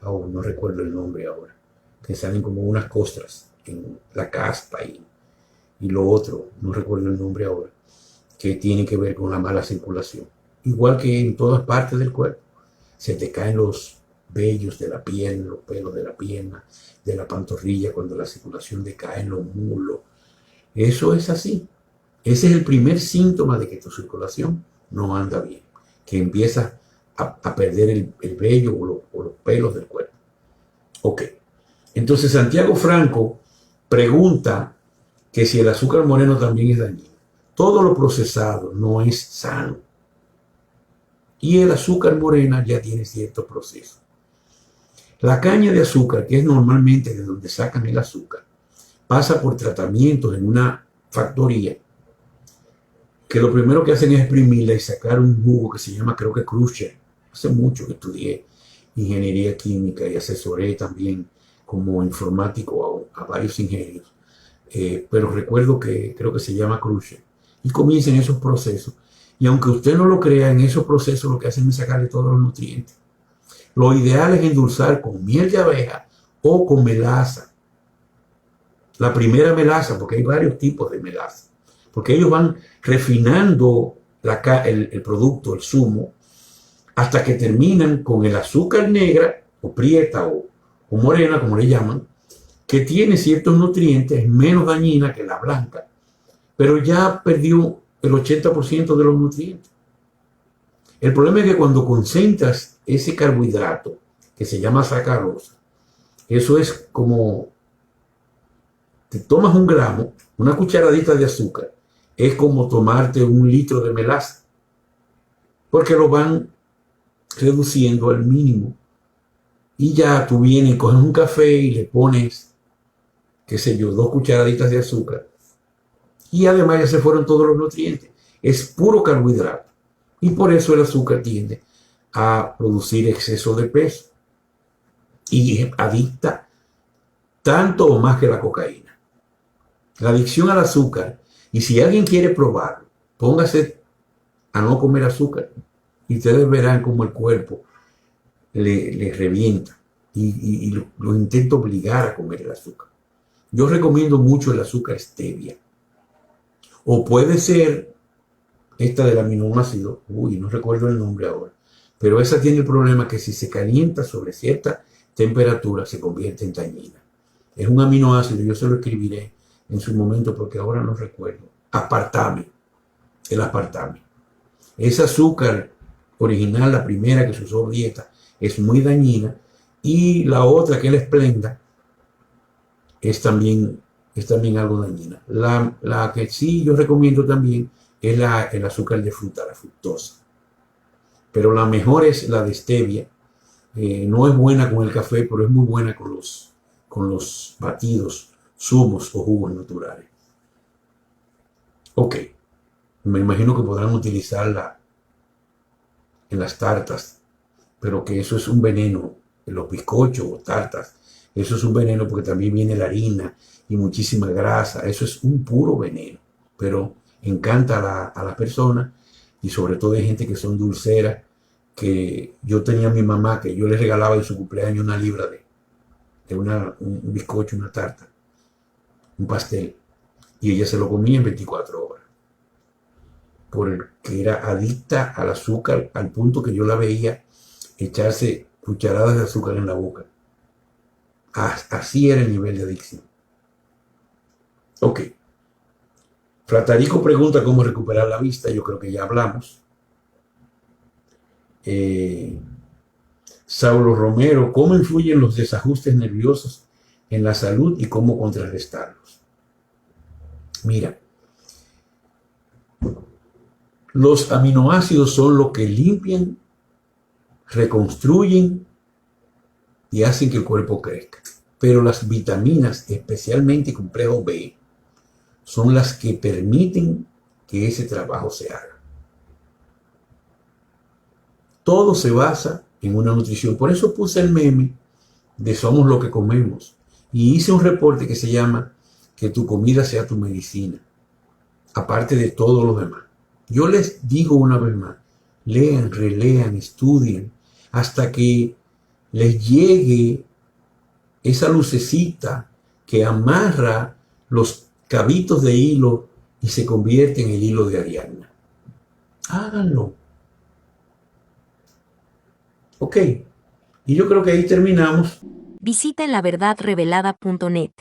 A: no recuerdo el nombre ahora, que salen como unas costras en la caspa y lo otro, no recuerdo el nombre ahora, que tiene que ver con la mala circulación. Igual que en todas partes del cuerpo, se te caen los vellos de la pierna, los pelos de la pierna, de la pantorrilla, cuando la circulación decae en los muslos. Eso es así. Ese es el primer síntoma de que tu circulación no anda bien, que empiezas a perder el vello o los pelos del cuerpo. Ok. Entonces Santiago Franco pregunta que si el azúcar moreno también es dañino. Todo lo procesado no es sano. Y el azúcar morena ya tiene cierto proceso. La caña de azúcar, que es normalmente de donde sacan el azúcar, pasa por tratamientos en una factoría, que lo primero que hacen es exprimirla y sacar un jugo que se llama, creo que Crusher. Hace mucho que estudié ingeniería química y asesoré también como informático a varios ingenieros. Pero recuerdo que creo que se llama Crusher. Y comienzan esos procesos. Y aunque usted no lo crea, en esos procesos lo que hacen es sacarle todos los nutrientes. Lo ideal es endulzar con miel de abeja o con melaza. La primera melaza, porque hay varios tipos de melaza. Porque ellos van refinando el producto, el zumo, hasta que terminan con el azúcar negra, o prieta, o morena, como le llaman, que tiene ciertos nutrientes, menos dañina que la blanca, pero ya perdió el 80% de los nutrientes. El problema es que cuando concentras ese carbohidrato, que se llama sacarosa, eso es como, te tomas 1 gramo, una cucharadita de azúcar, es como tomarte 1 litro de melaza. porque lo van reduciendo al mínimo. Y ya tú vienes, coges un café y le pones, qué sé yo, 2 cucharaditas de azúcar. Y además ya se fueron todos los nutrientes. Es puro carbohidrato. Y por eso el azúcar tiende a producir exceso de peso. Y es adicta tanto o más que la cocaína. La adicción al azúcar. Y si alguien quiere probarlo, póngase a no comer azúcar. Y ustedes verán cómo el cuerpo le revienta. Y lo intenta obligar a comer el azúcar. Yo recomiendo mucho el azúcar stevia. O puede ser esta del aminoácido, no recuerdo el nombre ahora, pero esa tiene el problema que si se calienta sobre cierta temperatura se convierte en dañina. Es un aminoácido, yo se lo escribiré en su momento porque ahora no recuerdo. Aspartame, el aspartame. Ese azúcar original, la primera que se usó en dieta, es muy dañina, y la otra, que es la esplenda, es también algo dañina. La que sí yo recomiendo también es el azúcar de fruta, la fructosa. Pero la mejor es la de stevia. No es buena con el café, pero es muy buena con los batidos, zumos o jugos naturales. Ok, me imagino que podrán utilizarla en las tartas, pero que eso es un veneno, en los bizcochos o tartas. Eso es un veneno porque también viene la harina y muchísima grasa. Eso es un puro veneno, pero encanta a las personas, y sobre todo hay gente que son dulceras, que yo tenía a mi mamá que yo le regalaba en su cumpleaños una libra de un bizcocho, una tarta, un pastel, y ella se lo comía en 24 horas, porque era adicta al azúcar al punto que yo la veía echarse cucharadas de azúcar en la boca. Así era el nivel de adicción. Ok. Fratarico pregunta cómo recuperar la vista. Yo creo que ya hablamos. Saulo Romero, ¿cómo influyen los desajustes nerviosos en la salud y cómo contrarrestarlos? Mira, los aminoácidos son lo que limpian, reconstruyen y hacen que el cuerpo crezca. Pero las vitaminas, especialmente complejo B, son las que permiten que ese trabajo se haga. Todo se basa en una nutrición. Por eso puse el meme de somos lo que comemos. Y hice un reporte que se llama que tu comida sea tu medicina, aparte de todo lo demás. Yo les digo una vez más, lean, relean, estudien, hasta que les llegue esa lucecita que amarra los cabitos de hilo y se convierte en el hilo de Ariadna. Háganlo. Ok. Y yo creo que ahí terminamos.
B: Visita laverdadrevelada.net.